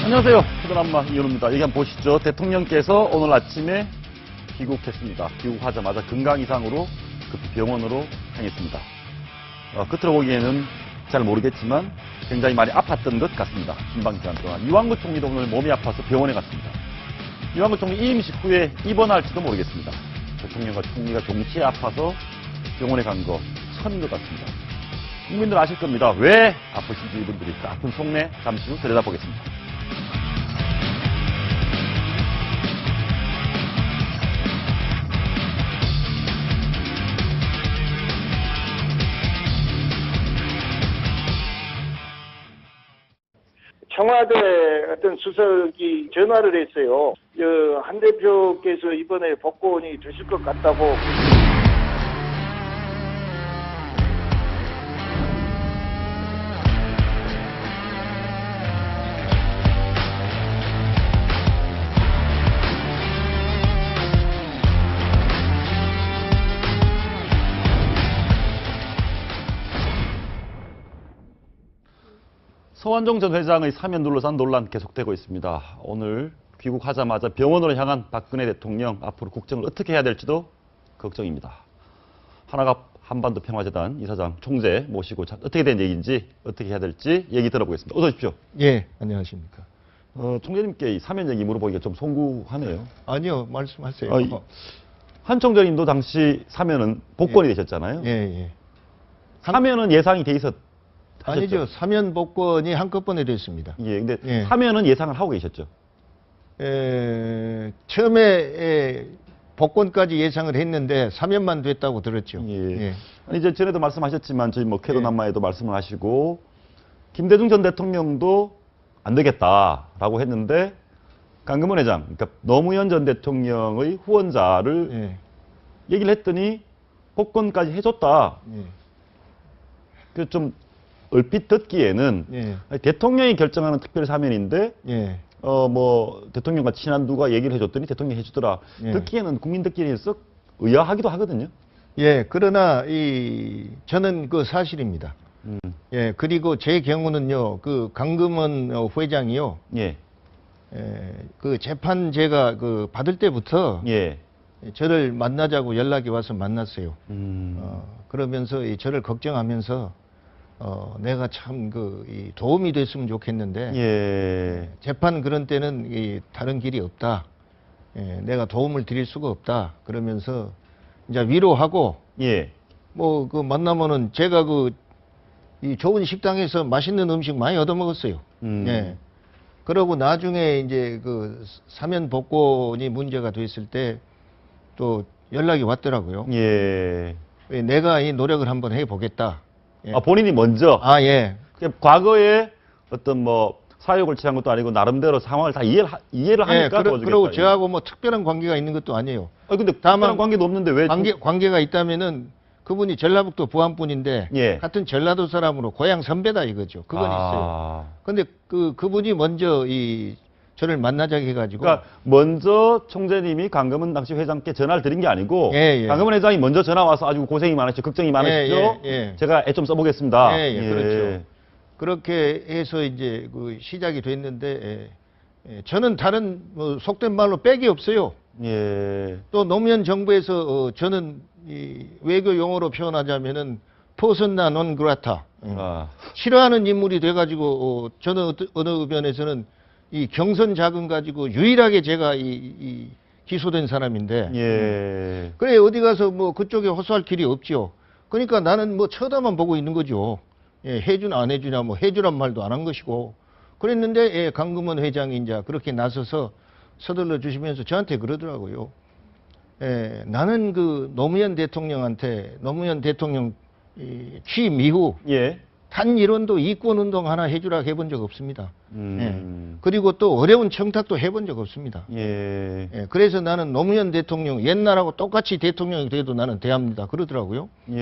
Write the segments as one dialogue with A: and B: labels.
A: 안녕하세요. 호전한마 이현우입니다. 여기 한번 보시죠. 대통령께서 오늘 아침에 귀국했습니다. 귀국하자마자 건강 이상으로 급히 병원으로 향했습니다. 겉으로 보기에는 잘 모르겠지만 굉장히 많이 아팠던 것 같습니다. 긴방 기간 동안. 이완구 총리도 오늘 몸이 아파서 병원에 갔습니다. 이완구 총리 임식 후에 입원할지도 모르겠습니다. 대통령과 총리가 동시에 아파서 병원에 간 거 처음인 것 같습니다. 국민들 아실 겁니다. 왜 아프신지 이분들이 그 아픈 속내 잠시 후 들여다보겠습니다.
B: 청와대 어떤 수석이 전화를 했어요. 한 대표께서 이번에 복권이 되실 것 같다고.
A: 서완종 전 회장의 사면 둘러싼 논란 계속되고 있습니다. 오늘 귀국하자마자 병원으로 향한 박근혜 대통령, 앞으로 국정을 어떻게 해야 될지도 걱정입니다. 하나갑 한반도 평화재단 이사장 총재 모시고 어떻게 된 얘기인지 어떻게 해야 될지 얘기 들어보겠습니다. 어서 오십시오.
C: 예, 안녕하십니까.
A: 총재님께 이 사면 얘기 물어보기가 좀 송구하네요.
C: 아니요, 말씀하세요.
A: 한 총재님도 당시 사면은 복권이 되셨잖아요.
C: 예, 예.
A: 사면은 예상이 돼 있었.
C: 아니죠. 사면 복권이 한꺼번에 됐습니다.
A: 예, 근데
C: 예.
A: 사면은 예상을 하고 계셨죠.
C: 처음에 복권까지 예상을 했는데 사면만 됐다고 들었죠.
A: 예.
C: 예.
A: 아니, 이제 전에도 말씀하셨지만 저희 뭐 캐도남마에도 말씀을 하시고 김대중 전 대통령도 안 되겠다라고 했는데 강금원 회장, 그러니까 노무현 전 대통령의 후원자를
C: 예.
A: 얘기를 했더니 복권까지 해줬다.
C: 예.
A: 그 좀 얼핏 듣기에는
C: 예.
A: 대통령이 결정하는 특별 사면인데
C: 예.
A: 뭐 대통령과 친한 누가 얘기를 해줬더니 대통령이 해주더라.
C: 예.
A: 듣기에는 국민 듣기에는 썩 의아하기도 하거든요.
C: 예, 그러나 저는 그 사실입니다. 예, 그리고 제 경우는요, 그 강금원 회장이요,
A: 예.
C: 그 재판 제가 받을 때부터
A: 예.
C: 저를 만나자고 연락이 와서 만났어요.
A: 음.
C: 그러면서 저를 걱정하면서 내가 참 도움이 됐으면 좋겠는데
A: 예.
C: 재판 그런 때는 다른 길이 없다. 예, 내가 도움을 드릴 수가 없다. 그러면서 이제 위로하고
A: 예.
C: 뭐 만나면은 제가 이 좋은 식당에서 맛있는 음식 많이 얻어 먹었어요. 예. 그러고 나중에 이제 사면 복권이 문제가 됐을 때 또 연락이 왔더라고요.
A: 예.
C: 내가 이 노력을 한번 해보겠다. 예.
A: 아, 본인이 먼저?
C: 아, 예.
A: 과거에 어떤 뭐 사욕을 취한 것도 아니고 나름대로 상황을 다 이해를 하니까 도와주겠다.
C: 그리고 저하고 뭐 특별한 관계가 있는 것도 아니에요.
A: 아, 근데
C: 다만
A: 특별한 관계도 없는데 왜?
C: 관계가 있다면은 그분이 전라북도 부안분인데
A: 예.
C: 같은 전라도 사람으로 고향 선배다 이거죠. 그건 있어요. 근데 그분이 먼저 저를 만나자고 해가지고.
A: 그러니까 먼저 총재님이 강금원 당시 회장께 전화를 드린 게 아니고
C: 예, 예.
A: 강금원 회장이 먼저 전화 와서 아주 고생이 많으시죠. 걱정이 많으시죠.
C: 예, 예.
A: 제가 애 좀 써보겠습니다.
C: 예, 예, 그렇죠. 그렇게 해서 이제 시작이 됐는데 저는 다른 속된 말로 빽이 없어요.
A: 예.
C: 또 노무현 정부에서 저는 이 외교 용어로 표현하자면은 퍼스나 논 그라타.
A: 아.
C: 싫어하는 인물이 돼가지고 저는 어느 면에서는 이 경선 자금 가지고 유일하게 제가 기소된 사람인데.
A: 예.
C: 그래 어디 가서 뭐 그쪽에 호소할 길이 없죠. 그러니까 나는 뭐 쳐다만 보고 있는 거죠. 예, 해주나 안 해주나 뭐 해주란 말도 안 한 것이고. 그랬는데 예, 강금원 회장이 이제 그렇게 나서서 서둘러 주시면서 저한테 그러더라고요. 예, 나는 노무현 대통령 취임 이후
A: 예.
C: 단 일원도 이권운동 하나 해주라 해본 적 없습니다. 예.
A: 음.
C: 그리고 또 어려운 청탁도 해본 적 없습니다.
A: 예.
C: 예, 그래서 나는 노무현 대통령 옛날하고 똑같이 대통령이 돼도 나는 대합니다. 그러더라고요.
A: 예.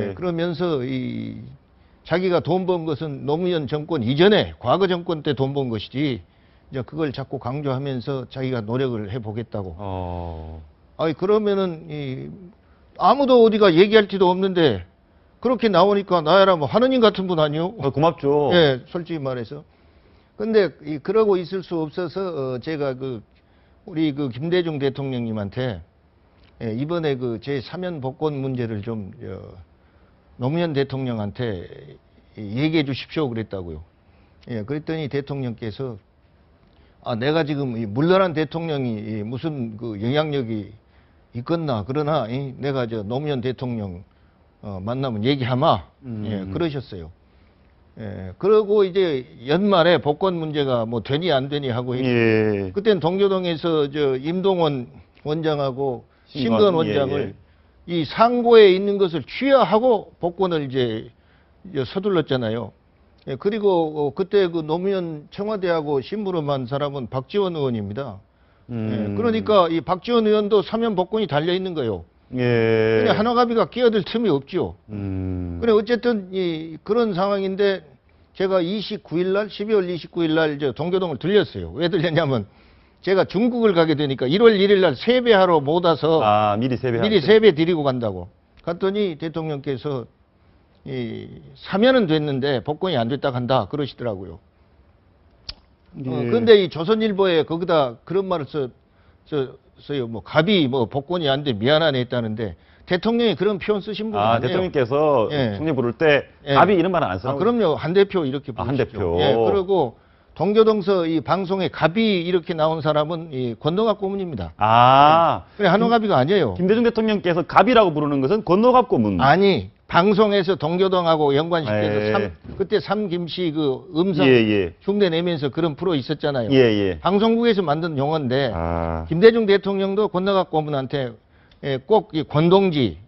C: 예, 그러면서 자기가 돈 번 것은 노무현 정권 이전에 과거 정권 때 돈 번 것이지 이제 그걸 자꾸 강조하면서 자기가 노력을 해보겠다고. 아니 그러면은 아무도 어디가 얘기할 티도 없는데 그렇게 나오니까 나야라 뭐 하느님 같은 분 아니요?
A: 고맙죠.
C: 예, 솔직히 말해서. 근데 그러고 있을 수 없어서 제가 우리 김대중 대통령님한테 이번에 제 사면 복권 문제를 좀 노무현 대통령한테 얘기해 주십시오 그랬다고요. 예, 그랬더니 대통령께서 내가 지금 이 물러난 대통령이 무슨 영향력이 있겠나 그러나 내가 노무현 대통령 만나면 얘기하마 예, 그러셨어요. 예, 그러고 이제 연말에 복권 문제가 뭐 되니 안 되니 하고
A: 예.
C: 그때는 동교동에서 임동원 원장하고 신건 원장을 이 상고에 있는 것을 취하하고 복권을 이제 서둘렀잖아요. 예, 그리고 그때 노무현 청와대하고 심부름한 사람은 박지원 의원입니다. 예, 그러니까 이 박지원 의원도 사면 복권이 달려 있는 거예요.
A: 예.
C: 근데 하나갑이가 끼어들 틈이 없죠. 그래 어쨌든 그런 상황인데 제가 29일 날 12월 29일 날 동교동을 들렸어요. 왜 들렸냐면 제가 중국을 가게 되니까 1월 1일 날 세배하러 못 와서
A: 미리 세배
C: 미리 세배 드리고 간다고. 갔더니 대통령께서 사면은 됐는데 복권이 안 됐다 간다 그러시더라고요.
A: 예.
C: 근데 이 조선일보에 거기다 그런 말을 써요. 뭐 갑이 뭐 복권이 안 돼 미안하네 했다는데 대통령이 그런 표현 쓰신 분 아니에요.
A: 대통령께서
C: 예.
A: 총리 부를 때
C: 예.
A: 갑이 이런 말은 안 쓰라고.
C: 그럼요. 한 대표 이렇게 부르시죠.
A: 한 대표.
C: 예, 그리고 동교동서 이 방송에 갑이 이렇게 나온 사람은 이 권노갑 고문입니다. 그래 한노갑이가 아니에요.
A: 김대중 대통령께서 갑이라고 부르는 것은 권노갑 고문.
C: 아니 방송에서 동교동하고 연관시켜서
A: 예.
C: 그때 삼김씨 음성
A: 예.
C: 흉내 내면서 그런 프로 있었잖아요.
A: 예.
C: 방송국에서 만든 용어인데 김대중 대통령도 권노갑 고문한테 꼭 이 권동지,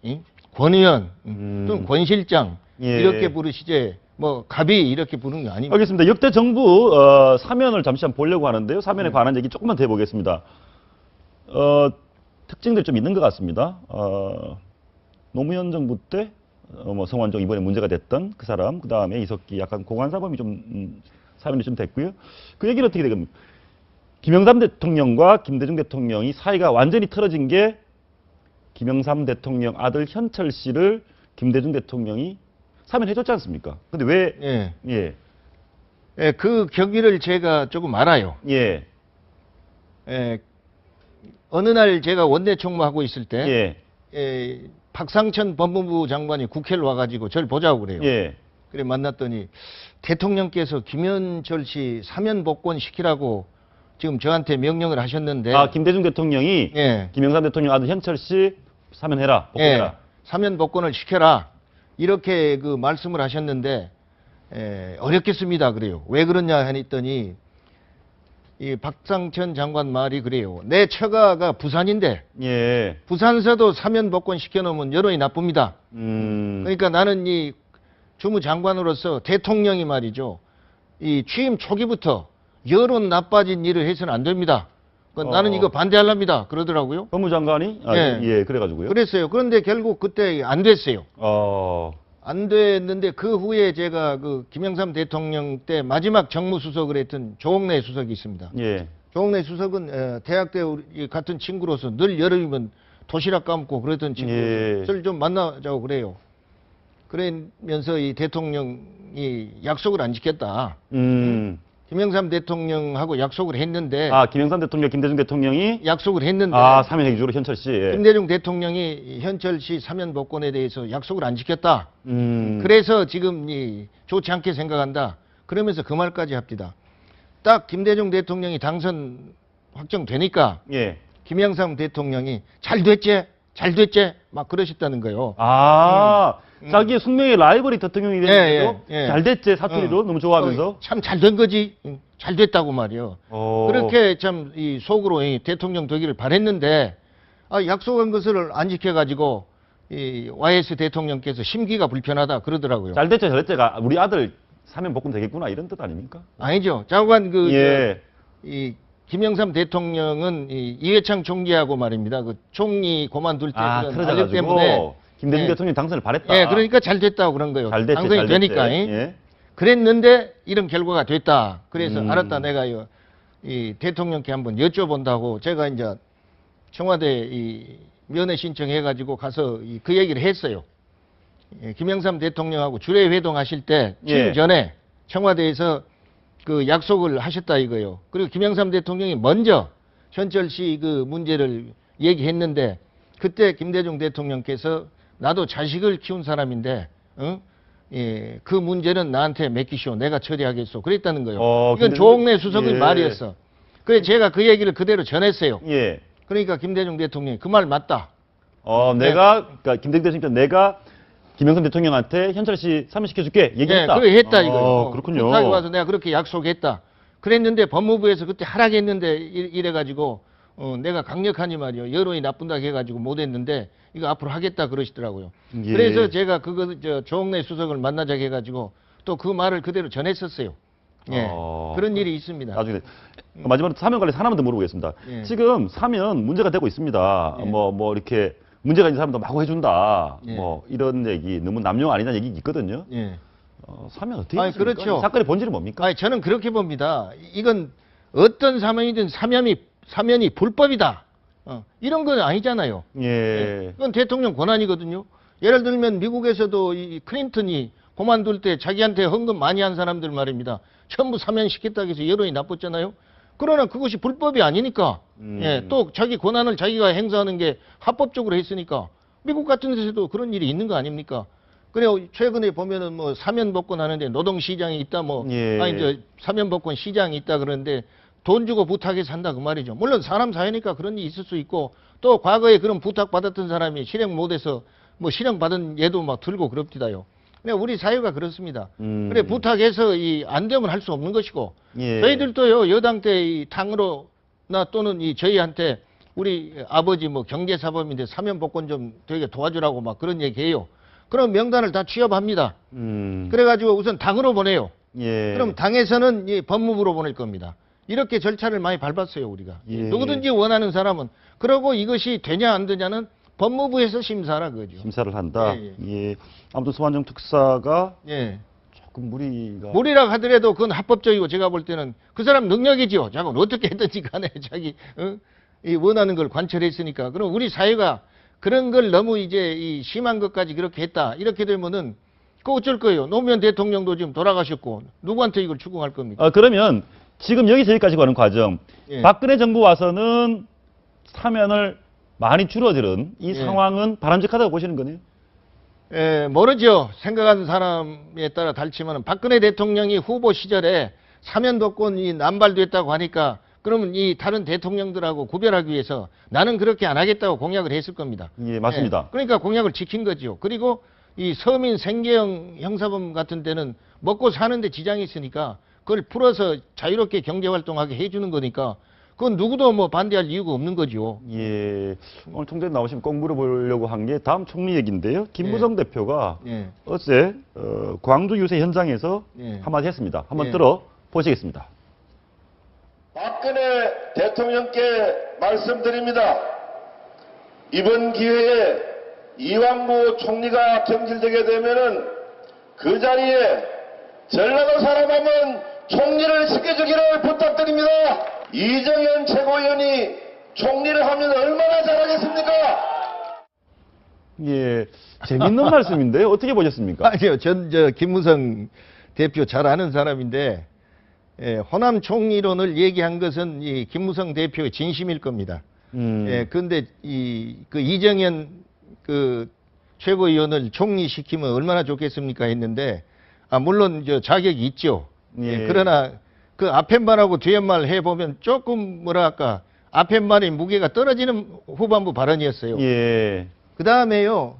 C: 권 의원, 또는 권 실장
A: 예.
C: 이렇게 부르시지 뭐 갑이 이렇게 부르는 게 아닙니다.
A: 알겠습니다. 역대 정부 사면을 잠시 한번 보려고 하는데요. 사면에 관한 얘기 조금만 더 해보겠습니다. 특징들이 좀 있는 것 같습니다. 노무현 정부 때 뭐 성완종 이번에 문제가 됐던 그 사람, 그 다음에 이석기 약간 공안사범이 좀 사면이 좀 됐고요. 그 얘기는 어떻게 되겠습니까? 김영삼 대통령과 김대중 대통령이 사이가 완전히 틀어진 게 김영삼 대통령 아들 현철 씨를 김대중 대통령이 사면해줬지 않습니까? 근데 왜?
C: 예. 그 경위를 제가 조금 알아요.
A: 예.
C: 어느 날 제가 원내 총무하고 있을 때,
A: 예.
C: 박상천 법무부 장관이 국회를 와가지고 저를 보자고 그래요.
A: 예.
C: 그래 만났더니 대통령께서 김현철 씨 사면 복권 시키라고 지금 저한테 명령을 하셨는데.
A: 김대중 대통령이
C: 예.
A: 김영삼 대통령 아들 현철 씨 사면해라, 복권해라.
C: 예. 사면 복권을 시켜라. 이렇게 말씀을 하셨는데 어렵겠습니다. 그래요. 왜 그러냐 했더니 이 박상천 장관 말이 그래요. 내 처가가 부산인데
A: 예.
C: 부산서도 사면 복권 시켜놓으면 여론이 나쁩니다. 그러니까 나는 이 주무장관으로서 대통령이 말이죠. 이 취임 초기부터 여론 나빠진 일을 해서는 안 됩니다. 나는 이거 반대하랍니다. 그러더라고요.
A: 법무장관이?
C: 예.
A: 그래가지고요.
C: 그랬어요. 그런데 결국 그때 안 됐어요. 안 됐는데 그 후에 제가 김영삼 대통령 때 마지막 정무수석을 했던 조홍래 수석이 있습니다.
A: 예.
C: 조홍래 수석은 대학 때 우리 같은 친구로서 늘 여름이면 도시락 감고 그랬던 친구로서 저를 좀 만나자고 그래요. 그러면서 이 대통령이 약속을 안 지켰다. 김영삼 대통령하고 약속을 했는데.
A: 김영삼 대통령, 김대중 대통령이?
C: 약속을 했는데.
A: 사면해 주로 현철 씨. 예.
C: 김대중 대통령이 현철 씨 사면 복권에 대해서 약속을 안 지켰다. 그래서 지금 좋지 않게 생각한다. 그러면서 그 말까지 합니다. 딱 김대중 대통령이 당선 확정되니까.
A: 예.
C: 김영삼 대통령이 잘 됐지? 막 그러셨다는 거예요.
A: 자기의 숙명의 라이벌이 대통령이 됐는데도 잘 됐지 사투리로 너무 좋아하면서
C: 참 잘 된 거지. 잘 됐다고 말이요. 그렇게 참 속으로 대통령 되기를 바랬는데 약속한 것을 안 지켜가지고 이 YS 대통령께서 심기가 불편하다 그러더라고요.
A: 잘 됐지가 우리 아들 사면 복권 되겠구나 이런 뜻 아닙니까?
C: 아니죠. 자관 이 김영삼 대통령은 이회창 총리하고 말입니다. 총리 그만둘 때 그런 알력 때문에
A: 김대중 대통령이 당선을 바랬다.
C: 예, 그러니까 잘 됐다고 그런 거예요. 당선이 되니까. 그랬는데 이런 결과가 됐다. 그래서 알았다. 내가 이 대통령께 한번 여쭤본다고 제가 이제 청와대 면회 신청해가지고 가서 그 얘기를 했어요. 김영삼 대통령하고 주례 회동하실 때 취임 전에 청와대에서 그 약속을 하셨다 이거요. 그리고 김영삼 대통령이 먼저 현철씨 그 문제를 얘기했는데 그때 김대중 대통령께서 나도 자식을 키운 사람인데 예, 그 문제는 나한테 맡기시오. 내가 처리하겠소. 그랬다는 거예요. 이건 조홍래 수석의
A: 예.
C: 말이었어. 그래서 제가 그 얘기를 그대로 전했어요.
A: 예.
C: 그러니까 김대중 대통령이 그 말 맞다.
A: 그러니까 김대중 대통령 내가 김영삼 대통령한테 현철 씨 사면시켜줄게 얘기했다.
C: 네, 그래 했다 이거예요.
A: 그렇군요.
C: 부탁이 와서 내가 그렇게 약속했다. 그랬는데 법무부에서 그때 하락했는데 이래가지고 내가 강력하니 말이요. 여론이 나쁜다 해가지고 못했는데 이거 앞으로 하겠다 그러시더라고요.
A: 예.
C: 그래서 제가 조홍래 수석을 만나자 해가지고 또 그 말을 그대로 전했었어요. 예, 그런 일이 있습니다.
A: 나중에 마지막으로 사면 관련해서 하나만 더 물어보겠습니다.
C: 예.
A: 지금 사면 문제가 되고 있습니다.
C: 예.
A: 뭐 이렇게 문제가 있는 사람도 마구 해준다.
C: 예.
A: 뭐 이런 얘기 너무 남용 아니냐는 얘기 있거든요.
C: 예.
A: 사면 어떻게
C: 아니,
A: 보십니까?
C: 그렇죠.
A: 이 사건의 본질은 뭡니까?
C: 아니, 저는 그렇게 봅니다. 이건 어떤 사면이든 사면이 불법이다. 이런 건 아니잖아요.
A: 예.
C: 이건 대통령 권한이거든요. 예를 들면 미국에서도 이 클린턴이 그만둘 때 자기한테 헌금 많이 한 사람들 말입니다. 전부 사면시켰다고 해서 여론이 나빴잖아요. 그러나 그것이 불법이 아니니까. 예, 또 자기 권한을 자기가 행사하는 게 합법적으로 했으니까. 미국 같은 데서도 그런 일이 있는 거 아닙니까? 그래 최근에 보면은 뭐 사면복권 하는데 노동시장이 있다
A: 예.
C: 이제 사면복권 시장이 있다 그러는데 돈 주고 부탁해서 한다 그 말이죠. 물론 사람 사회니까 그런 일이 있을 수 있고 또 과거에 그런 부탁 받았던 사람이 실행 못해서 뭐 실형 받은 얘도 막 들고 그럽디다요. 그냥 우리 사회가 그렇습니다. 그래 부탁해서 안 되면 할 수 없는 것이고
A: 예.
C: 저희들도요 여당 때 이 당으로나 또는 저희한테 우리 아버지 뭐 경제사범인데 사면복권 좀 되게 도와주라고 막 그런 얘기해요. 그럼 명단을 다 취업합니다. 그래가지고 우선 당으로 보내요.
A: 예.
C: 그럼 당에서는 이 법무부로 보낼 겁니다. 이렇게 절차를 많이 밟았어요 우리가.
A: 예.
C: 누구든지 원하는 사람은. 그러고 이것이 되냐 안 되냐는 법무부에서 심사하라 그거죠.
A: 심사를 한다.
C: 예,
A: 예. 아무튼 소환정 특사가
C: 예.
A: 조금 무리가.
C: 무리라 하더라도 그건 합법적이고 제가 볼 때는 그 사람 능력이죠. 자기 어떻게 했든지 간에 자기 이 원하는 걸 관철했으니까. 그럼 우리 사회가 그런 걸 너무 이 심한 것까지 그렇게 했다. 이렇게 되면은 그 어쩔 거예요. 노무현 대통령도 지금 돌아가셨고 누구한테 이걸 추궁할 겁니까?
A: 그러면 지금 여기서 여기까지 가는 과정.
C: 예.
A: 박근혜 정부 와서는 사면을 많이 줄어드는 이
C: 예.
A: 상황은 바람직하다고 보시는 거네요.
C: 모르죠. 생각하는 사람에 따라 다르지만 박근혜 대통령이 후보 시절에 사면복권이 남발됐다고 하니까 그러면 이 다른 대통령들하고 구별하기 위해서 나는 그렇게 안 하겠다고 공약을 했을 겁니다.
A: 예, 맞습니다.
C: 그러니까 공약을 지킨 거죠. 그리고 이 서민 생계형 형사범 같은 데는 먹고 사는데 지장이 있으니까 그걸 풀어서 자유롭게 경제활동하게 해주는 거니까 그건 누구도 뭐 반대할 이유가 없는 거죠.
A: 예. 오늘 총재님 나오시면 꼭 물어보려고 한 게 다음 총리 얘기인데요. 김무성 대표가
C: 예.
A: 어제 광주 유세 현장에서
C: 예.
A: 한마디 했습니다. 한번
C: 예.
A: 들어보시겠습니다.
D: 박근혜 대통령께 말씀드립니다. 이번 기회에 이왕구 총리가 경질되게 되면은 그 자리에 전라도 사람하면 총리를 시켜주기를 부탁드립니다. 이정현 최고위원이 총리를 하면 얼마나 잘하겠습니까?
A: 예. 재밌는 말씀인데요. 어떻게 보셨습니까?
C: 아니요, 김무성 대표 잘 아는 사람인데, 호남 총리론을 얘기한 것은 이 김무성 대표의 진심일 겁니다. 그런데 그 이정현 최고위원을 총리시키면 얼마나 좋겠습니까 했는데, 물론 자격이 있죠.
A: 예.
C: 그러나 그 앞에 말하고 뒤에 말 해보면 조금 뭐랄까, 앞에 말의 무게가 떨어지는 후반부 발언이었어요.
A: 예.
C: 그 다음에요,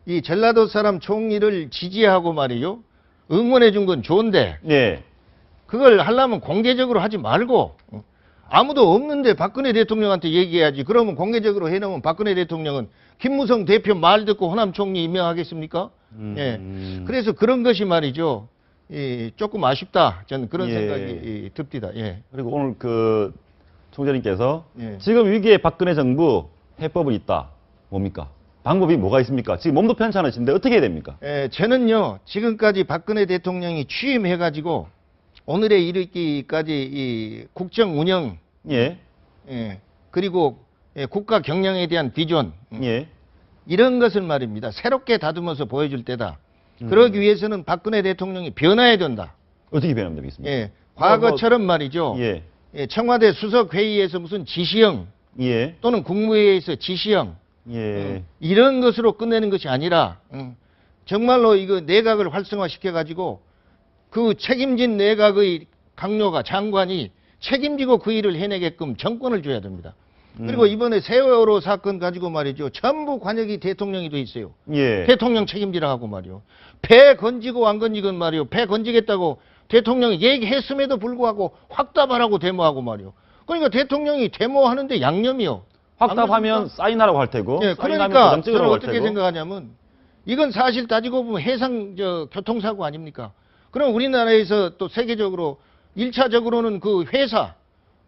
C: 이 전라도 사람 총리를 지지하고 말이요, 응원해 준 건 좋은데,
A: 예.
C: 그걸 하려면 공개적으로 하지 말고, 아무도 없는데 박근혜 대통령한테 얘기해야지. 그러면 공개적으로 해놓으면 박근혜 대통령은 김무성 대표 말 듣고 호남 총리 임명하겠습니까? 예. 그래서 그런 것이 말이죠, 조금 아쉽다. 저는 그런
A: 예.
C: 생각이 듭니다. 예.
A: 그리고 오늘 총재님께서
C: 예.
A: 지금 위기에 박근혜 정부 해법은 있다. 뭡니까? 방법이 뭐가 있습니까? 지금 몸도 편찮으신데 어떻게 해야 됩니까?
C: 저는요, 지금까지 박근혜 대통령이 취임해가지고 오늘에 이르기까지 이 국정 운영,
A: 예.
C: 그리고 국가 경영에 대한 비전,
A: 예.
C: 이런 것을 말입니다. 새롭게 다듬어서 보여줄 때다. 그러기 위해서는 박근혜 대통령이 변화해야 된다.
A: 어떻게 변하면 되겠습니까?
C: 과거처럼 말이죠.
A: 예.
C: 예, 청와대 수석회의에서 무슨 지시형
A: 예.
C: 또는 국무회의에서 지시형
A: 예.
C: 이런 것으로 끝내는 것이 아니라 정말로 이거 내각을 활성화시켜가지고 그 책임진 내각의 강요가 장관이 책임지고 그 일을 해내게끔 정권을 줘야 됩니다. 그리고 이번에 세월호 사건 가지고 말이죠. 전부 관역이 대통령이 돼 있어요.
A: 예.
C: 대통령 책임지라 하고 말이요. 배 건지고 안 건지건 말이요. 배 건지겠다고 대통령이 얘기했음에도 불구하고 확답하라고 데모하고 말이요. 그러니까 대통령이 데모하는데 양념이요.
A: 확답하면 사인하라고 할 테고,
C: 예,
A: 사인하면
C: 그러니까
A: 도장
C: 저는
A: 찍으라고 할
C: 어떻게
A: 테고.
C: 생각하냐면 이건 사실 따지고 보면 해상 교통사고 아닙니까? 그럼 우리나라에서 또 세계적으로 1차적으로는 그 회사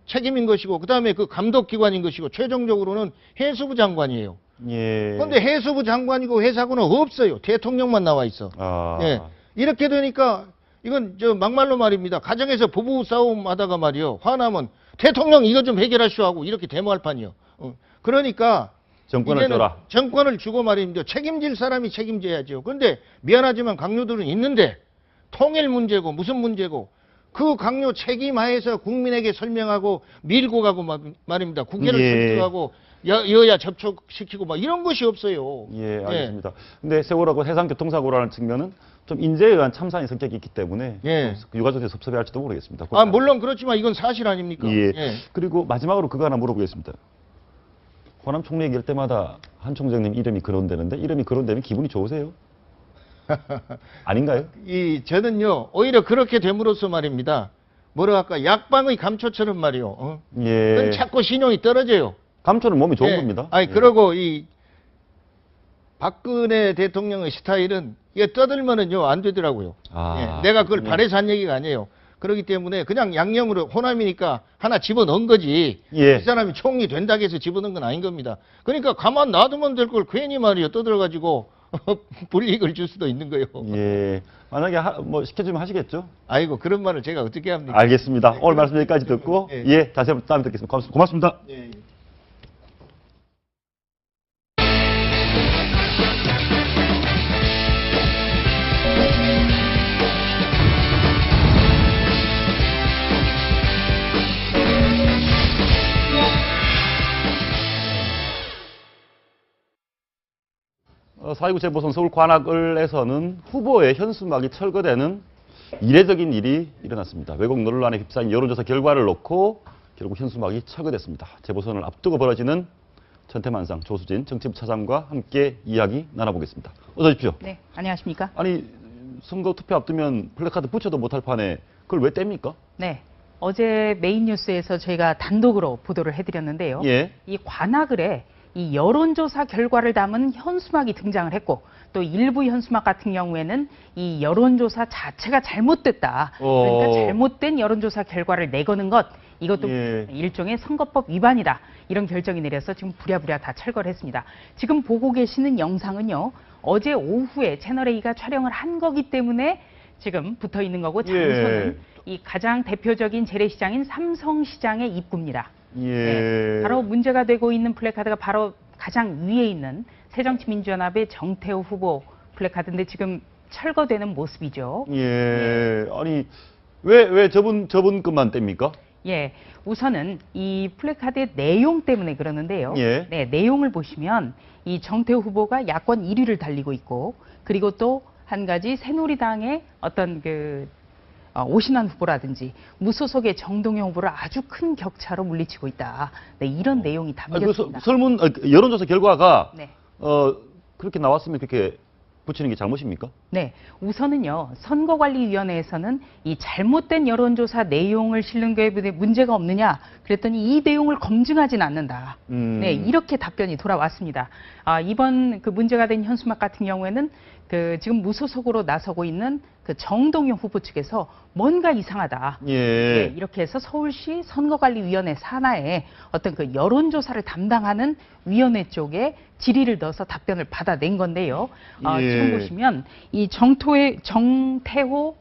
C: 책임인 것이고 그다음에 그 감독기관인 것이고 최종적으로는 해수부 장관이에요.
A: 예.
C: 그런데 해수부 장관이고 회사고는 없어요. 대통령만 나와 있어.
A: 아.
C: 예. 이렇게 되니까 이건 막말로 말입니다. 가정에서 부부 싸움 하다가 말이요. 화나면 대통령 이거 좀 해결하시오 하고 이렇게 데모할 판이요. 그러니까
A: 정권을
C: 이제는
A: 줘라.
C: 정권을 주고 말입니다. 책임질 사람이 책임져야죠. 그런데 미안하지만 강요들은 있는데 통일 문제고 무슨 문제고 그 강요 책임하에서 국민에게 설명하고 밀고 가고 말입니다. 국회를
A: 예.
C: 설득하고 여야 접촉시키고 막 이런 것이 없어요.
A: 예, 알겠습니다. 근데 세월호고 해상교통사고라는 측면은 좀 인재에 의한 참사의 성격이 있기 때문에
C: 예.
A: 그 유가족들이 섭섭해할지도 모르겠습니다.
C: 아 물론 그렇지만 이건 사실 아닙니까?
A: 예.
C: 예.
A: 그리고 마지막으로 그거 하나 물어보겠습니다. 호남 총리 얘기할 때마다 한 총장님 이름이 거론되는데 이름이 거론되면 기분이 좋으세요? 아닌가요?
C: 저는요 오히려 그렇게 됨으로써 말입니다. 뭐라 할까 약방의 감초처럼 말이요.
A: 예.
C: 그건 자꾸 신용이 떨어져요.
A: 감초는 몸에 좋은
C: 예.
A: 겁니다.
C: 아니
A: 예.
C: 그러고 이 박근혜 대통령의 스타일은 이게 떠들면은요 안 되더라고요.
A: 아,
C: 예. 내가 그걸
A: 그렇군요.
C: 바래서 한 얘기가 아니에요. 그렇기 때문에 그냥 양념으로 호남이니까 하나 집어넣은 거지.
A: 예.
C: 이 사람이 총리 된다고 해서 집어넣은 건 아닌 겁니다. 그러니까 가만 놔두면 될 걸 괜히 말이요 떠들어가지고 불이익을 줄 수도 있는 거예요.
A: 예. 만약에 뭐 시켜주면 하시겠죠?
C: 아이고 그런 말을 제가 어떻게 합니까?
A: 알겠습니다. 오늘 말씀 여기까지 듣고
C: 예.
A: 예, 다시 한번 다음에 듣겠습니다. 고맙습니다.
C: 예.
A: 사.19 재보선 서울 관악을에서는 후보의 현수막이 철거되는 이례적인 일이 일어났습니다. 외국 논란에 휩싸인 여론조사 결과를 놓고 결국 현수막이 철거됐습니다. 재보선을 앞두고 벌어지는 천태만상 조수진 정치부 차장과 함께 이야기 나눠보겠습니다. 어서 오십시오.
E: 네, 안녕하십니까?
A: 아니 선거 투표 앞두면 플래카드 붙여도 못할 판에 그걸 왜 뗍니까?
E: 네, 어제 메인 뉴스에서 저희가 단독으로 보도를 해드렸는데요.
A: 예.
E: 이 관악을에 이 여론조사 결과를 담은 현수막이 등장을 했고 또 일부 현수막 같은 경우에는 이 여론조사 자체가 잘못됐다. 그러니까 잘못된 여론조사 결과를 내거는 것 이것도
A: 예.
E: 일종의 선거법 위반이다. 이런 결정이 내려서 지금 부랴부랴 다 철거를 했습니다. 지금 보고 계시는 영상은요. 어제 오후에 채널A가 촬영을 한 거기 때문에 지금 붙어 있는 거고 장소는 이 가장 대표적인 재래시장인 삼성시장의 입구입니다.
A: 예.
E: 네, 바로 문제가 되고 있는 플래카드가 바로 가장 위에 있는 새정치민주연합의 정태호 후보 플래카드인데 지금 철거되는 모습이죠.
A: 예. 아니 왜 저분 것만 뗍니까?
E: 예, 우선은 이 플래카드의 내용 때문에 그러는데요.
A: 예.
E: 네, 내용을 보시면 이 정태호 후보가 야권 1위를 달리고 있고 그리고 또 한 가지 새누리당의 어떤 오신환 후보라든지 무소속의 정동영 후보를 아주 큰 격차로 물리치고 있다. 네, 이런 내용이 담겨 있습니다.
A: 설문 여론조사 결과가
E: 네.
A: 그렇게 나왔으면 그렇게 붙이는 게 잘못입니까?
E: 네, 우선은요 선거관리위원회에서는 이 잘못된 여론조사 내용을 실는 게 문제가 없느냐 그랬더니 이 내용을 검증하진 않는다. 네, 이렇게 답변이 돌아왔습니다. 이번 그 문제가 된 현수막 같은 경우에는 지금 무소속으로 나서고 있는 그 정동영 후보 측에서 뭔가 이상하다.
A: 예.
E: 네, 이렇게 해서 서울시 선거관리위원회 산하에 어떤 그 여론조사를 담당하는 위원회 쪽에 질의를 넣어서 답변을 받아낸 건데요.
A: 예.
E: 지금 보시면 이 정태호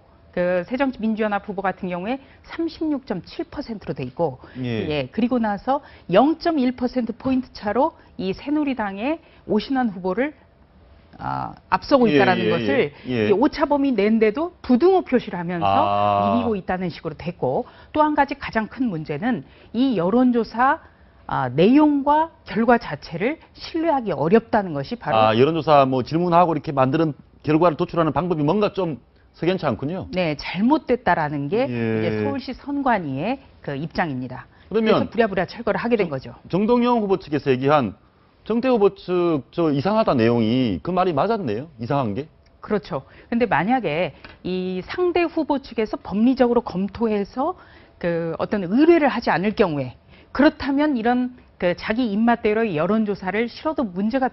E: 새정치민주연합 후보 같은 경우에 36.7%로 돼 있고,
A: 예.
E: 그리고 나서 0.1% 포인트 차로 이 새누리당의 오신환 후보를 앞서고 있다라는
A: 예,
E: 것을
A: 예.
E: 이 오차범위 내인데도 부등호 표시를 하면서 이기고 있다는 식으로 됐고, 또 한 가지 가장 큰 문제는 이 여론조사 내용과 결과 자체를 신뢰하기 어렵다는 것이 바로
A: 여론조사 뭐 질문하고 이렇게 만드는 결과를 도출하는 방법이 뭔가 좀 석연치 않군요.
E: 네, 잘못됐다라는 게
A: 예.
E: 이제 서울시 선관위의 그 입장입니다.
A: 그러면
E: 그래서 부랴부랴 철거를 하게 된 거죠.
A: 정동영 후보 측에서 얘기한 정태 후보 측 저 이상하다 내용이 그 말이 맞았네요. 이상한 게.
E: 그렇죠. 근데 만약에 이 상대 후보 측에서 법리적으로 검토해서 그 어떤 의뢰를 하지 않을 경우에, 그렇다면 이런 그 자기 입맛대로의 여론조사를 실어도 문제가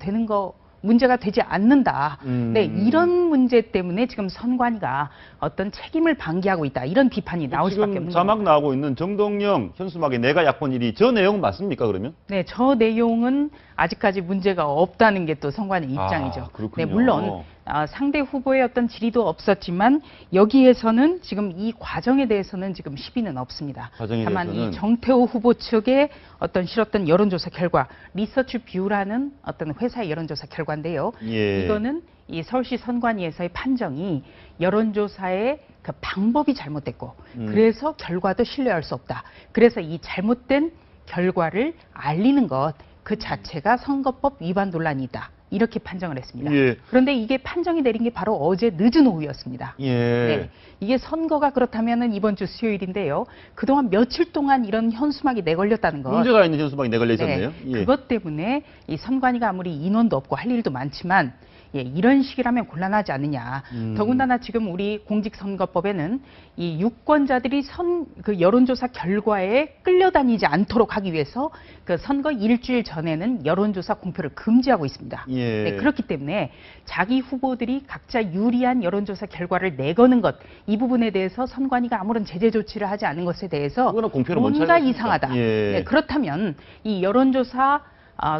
E: 되지 않는다. 네, 이런 문제 때문에 지금 선관위가 어떤 책임을 방기하고 있다. 이런 비판이 나올 수밖에
A: 지금
E: 없는
A: 자막
E: 겁니다.
A: 나오고 있는 정동영 현수막의 내가 약본 1위 저 내용 맞습니까 그러면?
E: 네, 저 내용은 아직까지 문제가 없다는 게 또 선관위 입장이죠.
A: 그렇군요.
E: 네, 물론 상대 후보의 어떤 질의도 없었지만 여기에서는 지금 이 과정에 대해서는 지금 시비는 없습니다.
A: 과정에
E: 다만
A: 대해서는.
E: 이 정태호 후보 측의 어떤 실었던 여론조사 결과, 리서치 뷰라는 어떤 회사의 여론조사 결과인데요.
A: 예.
E: 이거는 이 서울시 선관위에서의 판정이 여론조사의 그 방법이 잘못됐고, 그래서 결과도 신뢰할 수 없다. 그래서 이 잘못된 결과를 알리는 것 그 자체가 선거법 위반 논란이 있다. 이렇게 판정을 했습니다.
A: 예.
E: 그런데 이게 판정이 내린 게 바로 어제 늦은 오후였습니다.
A: 예.
E: 네, 이게 선거가 그렇다면은 이번 주 수요일인데요. 그동안 며칠 동안 이런 현수막이 내걸렸다는 것.
A: 문제가 있는 현수막이 내걸려 있었네요.
E: 네,
A: 예.
E: 그것 때문에 이 선관위가 아무리 인원도 없고 할 일도 많지만 이런 식이라면 곤란하지 않느냐. 더군다나 지금 우리 공직선거법에는 이 유권자들이 그 여론조사 결과에 끌려다니지 않도록 하기 위해서 그 선거 일주일 전에는 여론조사 공표를 금지하고 있습니다.
A: 예.
E: 네, 그렇기 때문에 자기 후보들이 각자 유리한 여론조사 결과를 내거는 것, 이 부분에 대해서 선관위가 아무런 제재 조치를 하지 않은 것에 대해서
A: 그거는 공표를 먼저
E: 뭔가
A: 해야 됩니다.
E: 이상하다.
A: 예.
E: 네, 그렇다면 이 여론조사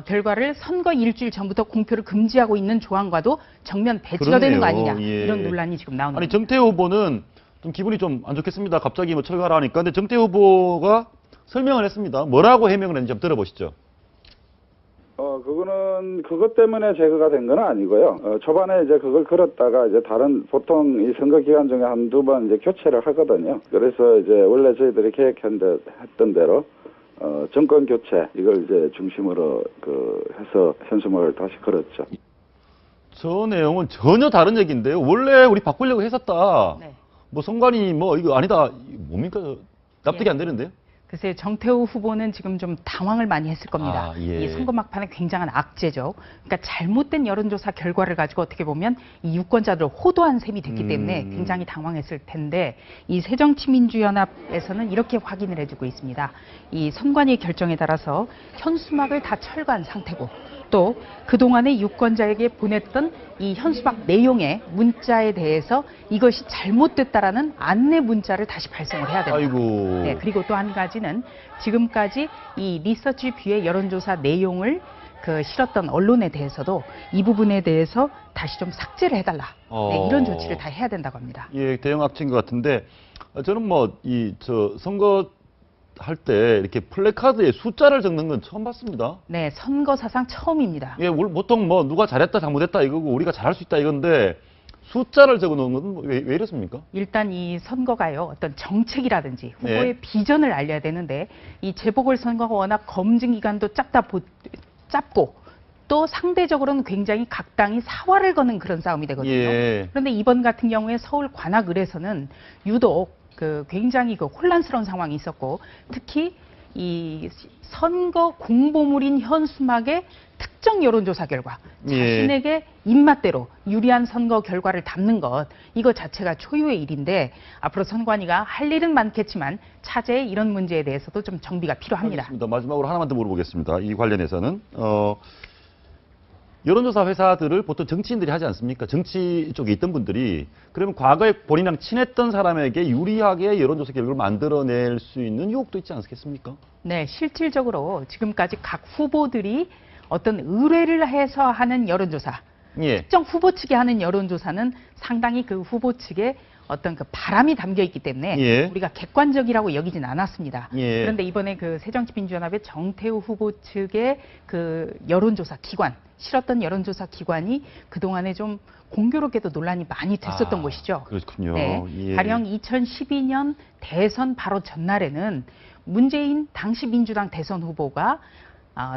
E: 결과를 선거 일주일 전부터 공표를 금지하고 있는 조항과도 정면 배치가 되는 거
A: 그러네요.
E: 아니냐.
A: 예.
E: 이런 논란이 지금 나오는
A: 아니
E: 거죠.
A: 정태호 후보는 좀 기분이 좀 안 좋겠습니다. 갑자기 뭐 철거하라 하니까. 근데 정태호 후보가 설명을 했습니다. 뭐라고 해명을 했는지 한번 들어보시죠.
F: 그거는 그것 때문에 제거가 된 건 아니고요. 초반에 이제 그걸 걸었다가 이제 다른 보통 이 선거 기간 중에 한두 번 이제 교체를 하거든요. 그래서 이제 원래 저희들이 계획했던 대로 정권 교체 이걸 이제 중심으로 해서 현수막을 다시 걸었죠.
A: 저 내용은 전혀 다른 얘기인데요. 원래 우리 바꾸려고 했었다.
E: 네.
A: 뭐 선관위 뭐 이거 아니다. 뭡니까? 납득이
E: 예.
A: 안 되는데요.
E: 글쎄 정태호 후보는 지금 좀 당황을 많이 했을 겁니다.
A: 예.
E: 이 선거 막판에 굉장한 악재죠. 그러니까 잘못된 여론조사 결과를 가지고 어떻게 보면 이 유권자들을 호도한 셈이 됐기 때문에 굉장히 당황했을 텐데, 이 새정치민주연합에서는 이렇게 확인을 해주고 있습니다. 이 선관위의 결정에 따라서 현수막을 다 철거한 상태고, 또 그동안에 유권자에게 보냈던 이 현수막 내용의 문자에 대해서 이것이 잘못됐다라는 안내 문자를 다시 발송을 해야 됩니다.
A: 아이고.
E: 네, 그리고 또 한 가지는 지금까지 이 리서치 뷰의 여론조사 내용을 실었던 언론에 대해서도 이 부분에 대해서 다시 좀 삭제를 해달라. 네, 이런 조치를 다 해야 된다고 합니다.
A: 예, 대형 악재인 것 같은데 저는 뭐 선거 할 때 이렇게 플래카드에 숫자를 적는 건 처음 봤습니다.
E: 네, 선거 사상 처음입니다.
A: 예, 보통 뭐 누가 잘했다 잘못했다 이거고 우리가 잘할 수 있다 이건데 숫자를 적어 놓은 건 왜 이렇습니까?
E: 일단 이 선거가요, 어떤 정책이라든지 후보의
A: 네.
E: 비전을 알려야 되는데, 이 재보궐선거가 워낙 검증 기간도 짧고 또 상대적으로는 굉장히 각 당이 사활을 거는 그런 싸움이 되거든요.
A: 예.
E: 그런데 이번 같은 경우에 서울 관악을에서는 유독 굉장히 혼란스러운 상황이 있었고, 특히 이 선거 공보물인 현수막의 특정 여론조사 결과,
A: 예.
E: 자신에게 입맛대로 유리한 선거 결과를 담는 것, 이거 자체가 초유의 일인데 앞으로 선관위가 할 일은 많겠지만 차제에 이런 문제에 대해서도 좀 정비가 필요합니다.
A: 알겠습니다. 마지막으로 하나만 더 물어보겠습니다. 이 관련해서는 여론조사 회사들을 보통 정치인들이 하지 않습니까? 정치 쪽에 있던 분들이. 그러면 과거에 본인이랑 친했던 사람에게 유리하게 여론조사 결과를 만들어낼 수 있는 유혹도 있지 않겠습니까?
E: 네, 실질적으로 지금까지 각 후보들이 어떤 의뢰를 해서 하는 여론조사,
A: 예.
E: 특정 후보 측이 하는 여론조사는 상당히 그 후보 측의 어떤 그 바람이 담겨 있기 때문에
A: 예.
E: 우리가 객관적이라고 여기진 않았습니다.
A: 예.
E: 그런데 이번에 그 새정치민주연합의 정태우 후보 측의 그 여론조사 기관, 실었던 여론조사 기관이 그동안에 좀 공교롭게도 논란이 많이 됐었던 곳이죠.
A: 그렇군요.
E: 네.
A: 예.
E: 가령 2012년 대선 바로 전날에는 문재인 당시 민주당 대선 후보가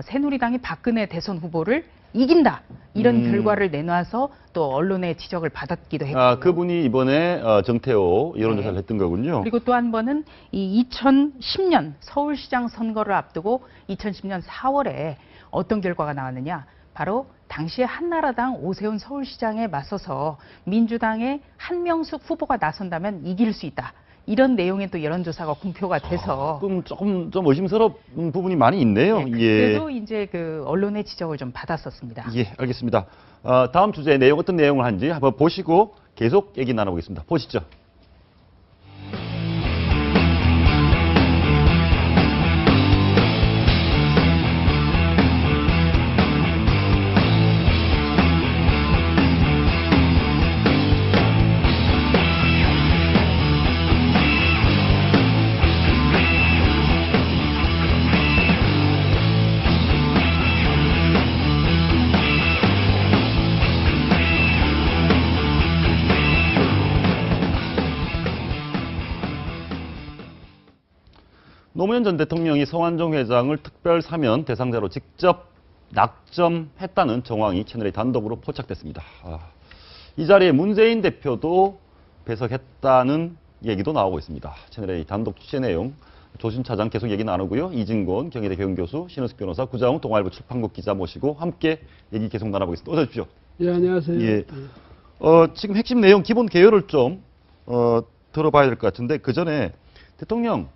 E: 새누리당의 박근혜 대선 후보를 이긴다. 이런 결과를 내놔서 또 언론의 지적을 받았기도 했고.
A: 그분이 이번에 정태호 여론조사를
E: 네.
A: 했던 거군요.
E: 그리고 또 한 번은 이 2010년 서울시장 선거를 앞두고 2010년 4월에 어떤 결과가 나왔느냐. 바로 당시에 한나라당 오세훈 서울시장에 맞서서 민주당의 한명숙 후보가 나선다면 이길 수 있다. 이런 내용의 또 여론조사가 공표가 돼서
A: 조금 좀 의심스러운 부분이 많이 있네요.
E: 네, 그때도 이제 그 언론의 지적을 좀 받았었습니다.
A: 예, 알겠습니다. 다음 주제 내용 어떤 내용을 하는지 한번 보시고 계속 얘기 나눠보겠습니다. 보시죠. 노무현 전 대통령이 성완종 회장을 특별 사면 대상자로 직접 낙점했다는 정황이 채널A 단독으로 포착됐습니다. 이 자리에 문재인 대표도 배석했다는 얘기도 나오고 있습니다. 채널A 단독 취재 내용 조심 차장 계속 얘기 나누고요. 이진곤 경희대 교육교수, 신우숙 변호사, 구자웅 동아일보 출판국 기자 모시고 함께 얘기 계속 나눠보겠습니다. 어서 오십시오.
G: 예, 안녕하세요.
A: 예. 지금 핵심 내용 기본 개요를 좀 들어봐야 될 것 같은데 그 전에 대통령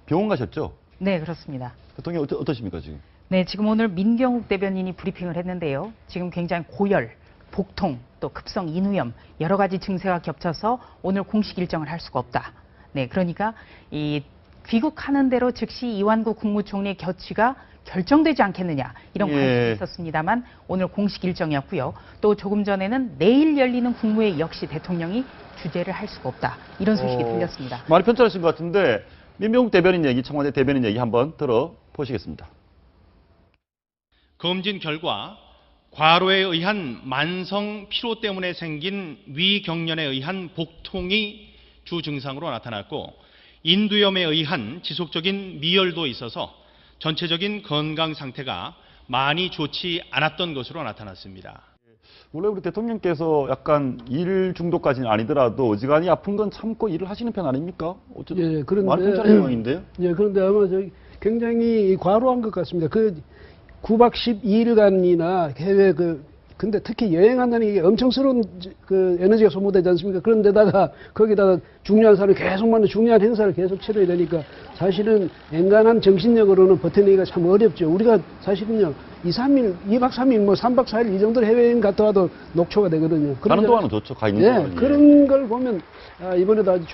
A: 병원 가셨죠?
E: 네, 그렇습니다.
A: 대통령 어떠십니까 지금?
E: 네, 지금 오늘 민경욱 대변인이 브리핑을 했는데요. 지금 굉장히 고열, 복통, 또 급성 인후염 여러 가지 증세가 겹쳐서 오늘 공식 일정을 할 수가 없다. 네, 그러니까 이 귀국하는 대로 즉시 이완구 국무총리의 겨치가 결정되지 않겠느냐 이런 관심이 있었습니다만 오늘 공식 일정이었고요. 또 조금 전에는 내일 열리는 국무회의 역시 대통령이 주재를 할 수가 없다. 이런 소식이 들렸습니다.
A: 많이 편찮으신 것 같은데 민병욱 대변인 얘기, 청와대 대변인 얘기 한번 들어보시겠습니다.
H: 검진 결과 과로에 의한 만성 피로 때문에 생긴 위경련에 의한 복통이 주 증상으로 나타났고 인두염에 의한 지속적인 미열도 있어서 전체적인 건강 상태가 많이 좋지 않았던 것으로 나타났습니다.
A: 원래 우리 대통령께서 약간 일 중독까지는 아니더라도 어지간히 아픈 건 참고 일을 하시는 편 아닙니까? 어쨌든
G: 예, 그런데
A: 많이 편찮은 상황인데요.
G: 예, 그런데 아마 굉장히 과로한 것 같습니다. 그 9박 12일간이나 해외 근데 특히 여행한다는 게 엄청스러운 그 에너지가 소모되지 않습니까? 그런데다가 거기다가 중요한 사람이 계속 만나 중요한 행사를 계속 치러야 되니까 사실은 엔간한 정신력으로는 버텨내기가 참 어렵죠. 우리가 사실은요 2박 3일, 뭐 3박 4일 이 정도 해외여행 갔다 와도 녹초가 되거든요.
A: 가는 동안은 좋죠. 가 있는 동안은.
G: 그런 걸 보면 이번에도 아주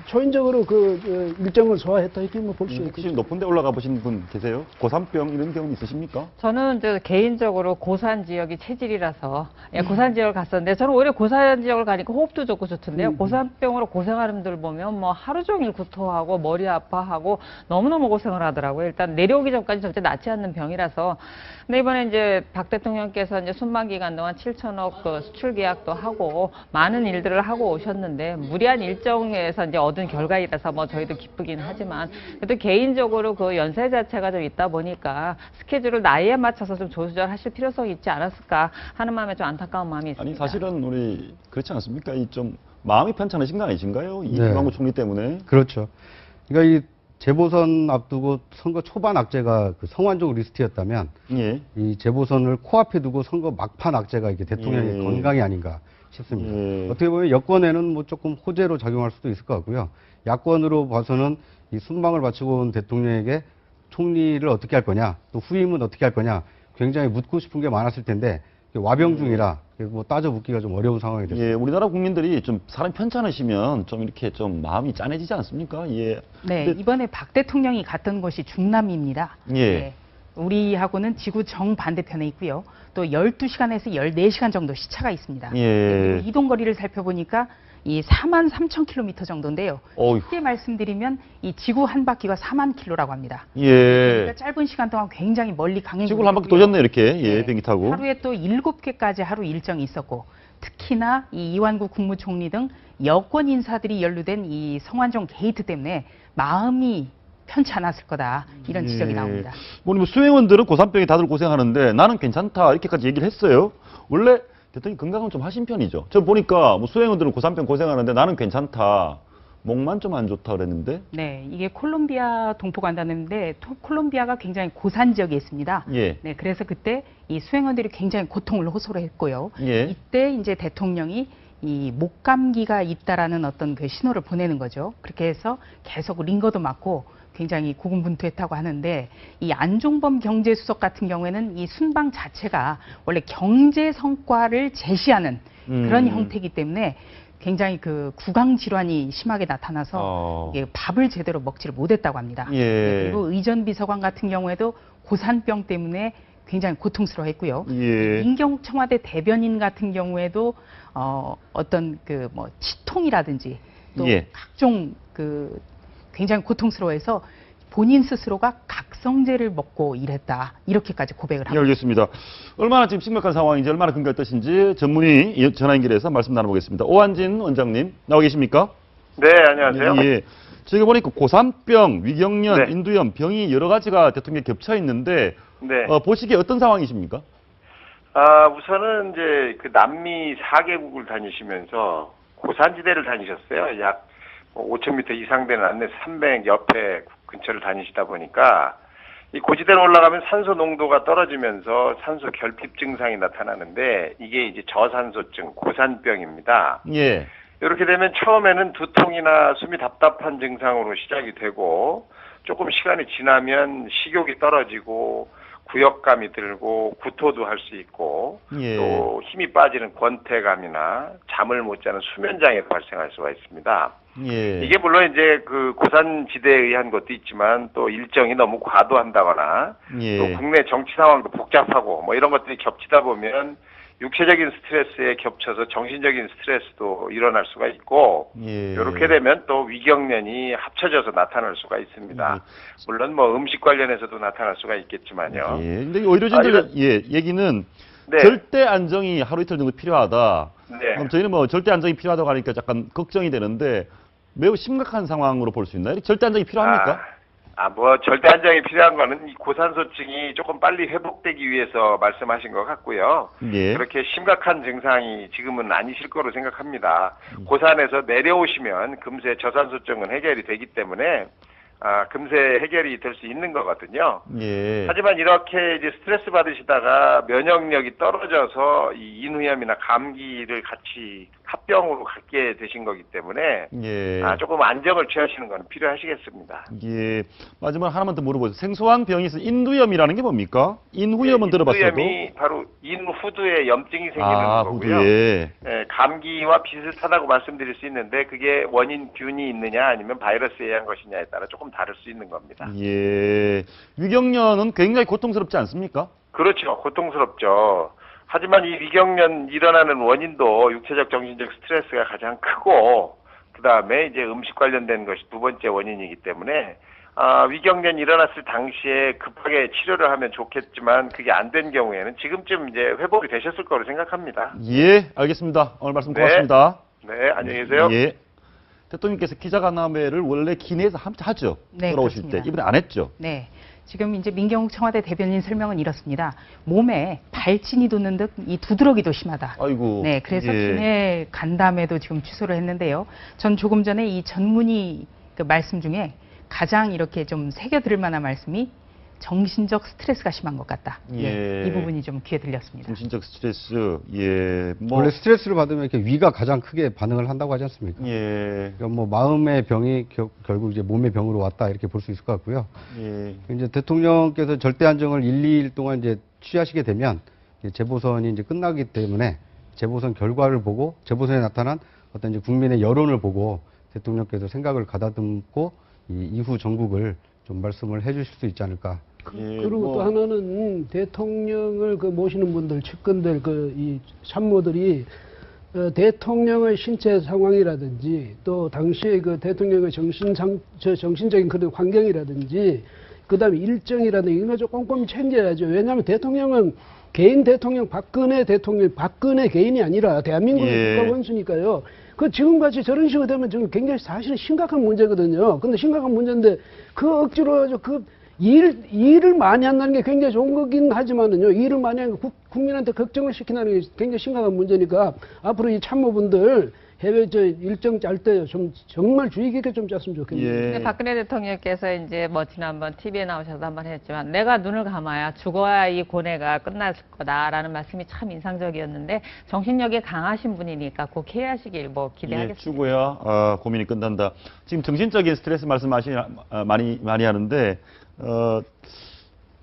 G: 초인적으로 그 일정을 소화했다 이렇게 뭐 볼 수 있겠죠.
A: 혹시 높은 데 올라가 보신 분 계세요? 고산병 이런 경험 있으십니까?
I: 저는 이제 개인적으로 고산 지역이 체질이라서 고산 지역을 갔었는데 저는 오히려 고산 지역을 가니까 호흡도 좋고 좋던데요. 고산병으로 고생하는 분들 보면 뭐 하루 종일 구토하고 머리 아파하고 너무너무 고생을 하더라고요. 일단 내려오기 전까지 절대 낫지 않는 병이라서. 근데 이번에 이제 박 대통령께서 이제 순방 기간 동안 7천억 그 수출 계약도 하고 많은 일들을 하고 오셨는데 무리한 일정에서 이제 얻은 결과이라서 뭐 저희도 기쁘긴 하지만 그래도 개인적으로 그 연세 자체가 좀 있다 보니까 스케줄을 나이에 맞춰서 좀 조절하실 필요성이 있지 않았을까 하는 마음에 좀 안타까운 마음이 있습니다.
A: 아니 사실은 우리 그렇지 않습니까? 이 좀 마음이 편찮으신 거 아니신가요? 이
J: 네.
A: 이완구 총리 때문에.
J: 그렇죠. 그러니까 이 재보선 앞두고 선거 초반 악재가 그 성완종 리스트였다면
A: 예.
J: 이 재보선을 코앞에 두고 선거 막판 악재가 이게 대통령의
A: 예.
J: 건강이 아닌가 싶습니다.
A: 예.
J: 어떻게 보면 여권에는 뭐 조금 호재로 작용할 수도 있을 것 같고요. 야권으로 봐서는 이 순방을 마치고 온 대통령에게 총리를 어떻게 할 거냐, 또 후임은 어떻게 할 거냐, 굉장히 묻고 싶은 게 많았을 텐데 와병 중이라 뭐 따져 묻기가 좀 어려운 상황이 됐습니다.
A: 예, 우리나라 국민들이 좀 사람 편찮으시면 좀 이렇게 좀 마음이 짠해지지 않습니까? 예.
E: 네,
A: 근데-
E: 이번에 박 대통령이 갔던 곳이 중남입니다.
A: 예.
E: 네, 우리하고는 지구 정반대편에 있고요. 또 12시간에서 14시간 정도 시차가 있습니다.
A: 예.
E: 네, 그리고 이동 거리를 살펴보니까 이 43,000km 정도인데요.
A: 어휴.
E: 쉽게 말씀드리면 이 지구 한 바퀴가 4만 킬로라고 합니다.
A: 예.
E: 그러니까 짧은 시간 동안 굉장히 멀리 강행.
A: 지구를 한 바퀴 도셨네 이렇게. 예,
E: 네.
A: 비행기 타고.
E: 하루에 또 7개까지 하루 일정이 있었고, 특히나 이 이완구 국무총리 등 여권 인사들이 연루된 이 성완종 게이트 때문에 마음이 편치 않았을 거다, 이런 지적이 나옵니다.
A: 뭐 수행원들은 고산병에 다들 고생하는데 나는 괜찮다 이렇게까지 얘기를 했어요. 원래 대통령 건강은 좀 하신 편이죠. 저 보니까 뭐 수행원들은 고산병 고생하는데 나는 괜찮다. 목만 좀 안 좋다 그랬는데.
E: 네, 이게 콜롬비아 동포 간다는데 콜롬비아가 굉장히 고산 지역에 있습니다.
A: 예.
E: 네, 그래서 그때 이 수행원들이 굉장히 고통을 호소를 했고요.
A: 예.
E: 이때 이제 대통령이 이 목감기가 있다라는 어떤 그 신호를 보내는 거죠. 그렇게 해서 계속 링거도 맞고 굉장히 고군분투했다고 하는데, 이 안종범 경제수석 같은 경우에는 이 순방 자체가 원래 경제 성과를 제시하는 그런 형태이기 때문에 굉장히 그 구강 질환이 심하게 나타나서 이게 밥을 제대로 먹지를 못했다고 합니다.
A: 예.
E: 그리고 의전 비서관 같은 경우에도 고산병 때문에 굉장히 고통스러워했고요.
A: 예.
E: 민경 청와대 대변인 같은 경우에도 어떤 그 뭐 치통이라든지 또
A: 예.
E: 각종 그 굉장히 고통스러워해서 본인 스스로가 각성제를 먹고 일했다, 이렇게까지 고백을
A: 예,
E: 합니다.
A: 알겠습니다. 얼마나 지금 심각한 상황인지, 얼마나 근거가 어떠신지 전문의 전화 연결해서 말씀 나눠보겠습니다. 오한진 원장님 나와 계십니까?
B: 네, 안녕하세요.
A: 예. 제가 보니까 고산병, 위경련,
B: 네.
A: 인두염, 병이 여러 가지가 대통령에 겹쳐 있는데
B: 네.
A: 보시기에 어떤 상황이십니까?
B: 우선은 이제 그 남미 4개국을 다니시면서 고산지대를 다니셨어요. 약 5,000m 이상 되는 안내 300 옆에 근처를 다니시다 보니까 이 고지대로 올라가면 산소 농도가 떨어지면서 산소 결핍 증상이 나타나는데, 이게 이제 저산소증, 고산병입니다.
A: 예.
B: 이렇게 되면 처음에는 두통이나 숨이 답답한 증상으로 시작이 되고, 조금 시간이 지나면 식욕이 떨어지고 구역감이 들고 구토도 할 수 있고,
A: 예.
B: 또 힘이 빠지는 권태감이나 잠을 못 자는 수면장애도 발생할 수가 있습니다.
A: 예.
B: 이게 물론 이제 그 고산지대에 의한 것도 있지만, 또 일정이 너무 과도한다거나
A: 예.
B: 또 국내 정치 상황도 복잡하고 뭐 이런 것들이 겹치다 보면 육체적인 스트레스에 겹쳐서 정신적인 스트레스도 일어날 수가 있고,
A: 예.
B: 이렇게 되면 또 위경련이 합쳐져서 나타날 수가 있습니다. 물론 뭐 음식 관련해서도 나타날 수가 있겠지만요.
A: 예. 근데 의료진들
B: 이런-
A: 얘기는
B: 네.
A: 절대 안정이 하루 이틀 정도 필요하다.
B: 네.
A: 그럼 저희는 뭐 절대 안정이 필요하다고 하니까 약간 걱정이 되는데, 매우 심각한 상황으로 볼 수 있나요? 절대 안정이 필요합니까?
B: 뭐 절대 안정이 필요한 거는 이 고산소증이 조금 빨리 회복되기 위해서 말씀하신 것 같고요.
A: 예.
B: 그렇게 심각한 증상이 지금은 아니실 거로 생각합니다. 고산에서 내려오시면 금세 저산소증은 해결이 되기 때문에 금세 해결이 될 수 있는 거거든요.
A: 예.
B: 하지만 이렇게 이제 스트레스 받으시다가 면역력이 떨어져서 이 인후염이나 감기를 같이 합병으로 갖게 되신 거기 때문에
A: 예.
B: 조금 안정을 취하시는 건 필요하시겠습니다.
A: 예. 마지막 하나만 더 물어보세요. 생소한 병이 있어 인두염이라는 게 뭡니까? 인후염은 들어봤어도.
B: 인후염이 바로 인후두에 염증이 생기는 거고요.
A: 후두에.
B: 예, 감기와 비슷하다고 말씀드릴 수 있는데, 그게 원인 균이 있느냐 아니면 바이러스에 의한 것이냐에 따라 조금 다를 수 있는 겁니다.
A: 예. 위경련은 굉장히 고통스럽지 않습니까?
B: 그렇죠. 고통스럽죠. 하지만 이 위경련 일어나는 원인도 육체적 정신적 스트레스가 가장 크고, 그 다음에 이제 음식 관련된 것이 두 번째 원인이기 때문에 위경련 일어났을 당시에 급하게 치료를 하면 좋겠지만, 그게 안 된 경우에는 지금쯤 이제 회복이 되셨을 거로 생각합니다.
A: 예, 알겠습니다. 오늘 말씀
B: 네.
A: 고맙습니다.
B: 네, 안녕히 계세요.
A: 예. 대통령께서 기자간담회를 원래 기내에서 하죠.
E: 네,
A: 돌아오실
E: 그렇습니다.
A: 때. 이번에 안 했죠.
E: 네. 지금 이제 민경욱 청와대 대변인 설명은 이렇습니다. 몸에 발진이 도는 듯 이 두드러기도 심하다.
A: 아이고.
E: 네, 그래서
A: 예.
E: 기내 간담회도 지금 취소를 했는데요. 전 조금 전에 이 전문의 그 말씀 중에 가장 이렇게 좀 새겨 들을 만한 말씀이 정신적 스트레스가 심한 것 같다.
A: 예.
E: 이 부분이 좀 귀에 들렸습니다.
A: 정신적 스트레스. 예. 뭐
J: 원래 스트레스를 받으면 이렇게 위가 가장 크게 반응을 한다고 하지 않습니까?
A: 예.
J: 그러니까 뭐 마음의 병이 결국 이제 몸의 병으로 왔다 이렇게 볼 수 있을 것 같고요.
A: 예.
J: 이제 대통령께서 절대 안정을 1, 2일 동안 이제 취하시게 되면 이제 재보선이 이제 끝나기 때문에 재보선 결과를 보고 재보선에 나타난 어떤 이제 국민의 여론을 보고 대통령께서 생각을 가다듬고 이 이후 전국을 좀 말씀을 해주실 수 있지 않을까.
A: 예,
G: 그리고
A: 뭐
G: 또 하나는 대통령을 그 모시는 분들, 측근들, 이 참모들이 대통령의 신체 상황이라든지 또 당시의 그 대통령의 정신적인 그런 환경이라든지 그다음에 일정이라든지 이런 거 좀 꼼꼼히 챙겨야죠. 왜냐하면 대통령은 개인 대통령 박근혜 대통령 박근혜 개인이 아니라 대한민국의 국가 원수니까요. 그 지금같이 저런 식으로 되면 지금 굉장히 사실은 심각한 문제거든요. 근데 심각한 문제인데 그 억지로 그 일을 많이 한다는 게 굉장히 좋은 거긴 하지만은요, 일을 많이 하는 거 국민한테 걱정을 시킨다는 게 굉장히 심각한 문제니까 앞으로 이 참모분들 해외 일정 짤 때 좀 정말 주의 깊게 좀 짰으면 좋겠네요.
I: 근데 박근혜 대통령께서 이제 뭐 지난번 TV에 나오셔서 한번 했지만 내가 눈을 감아야 죽어야 이 고뇌가 끝날 거다라는 말씀이 참 인상적이었는데 정신력이 강하신 분이니까 꼭 해하시길 뭐 기대하겠습니다.
A: 죽어야 고민이 끝난다. 지금 정신적인 스트레스 많이 하는데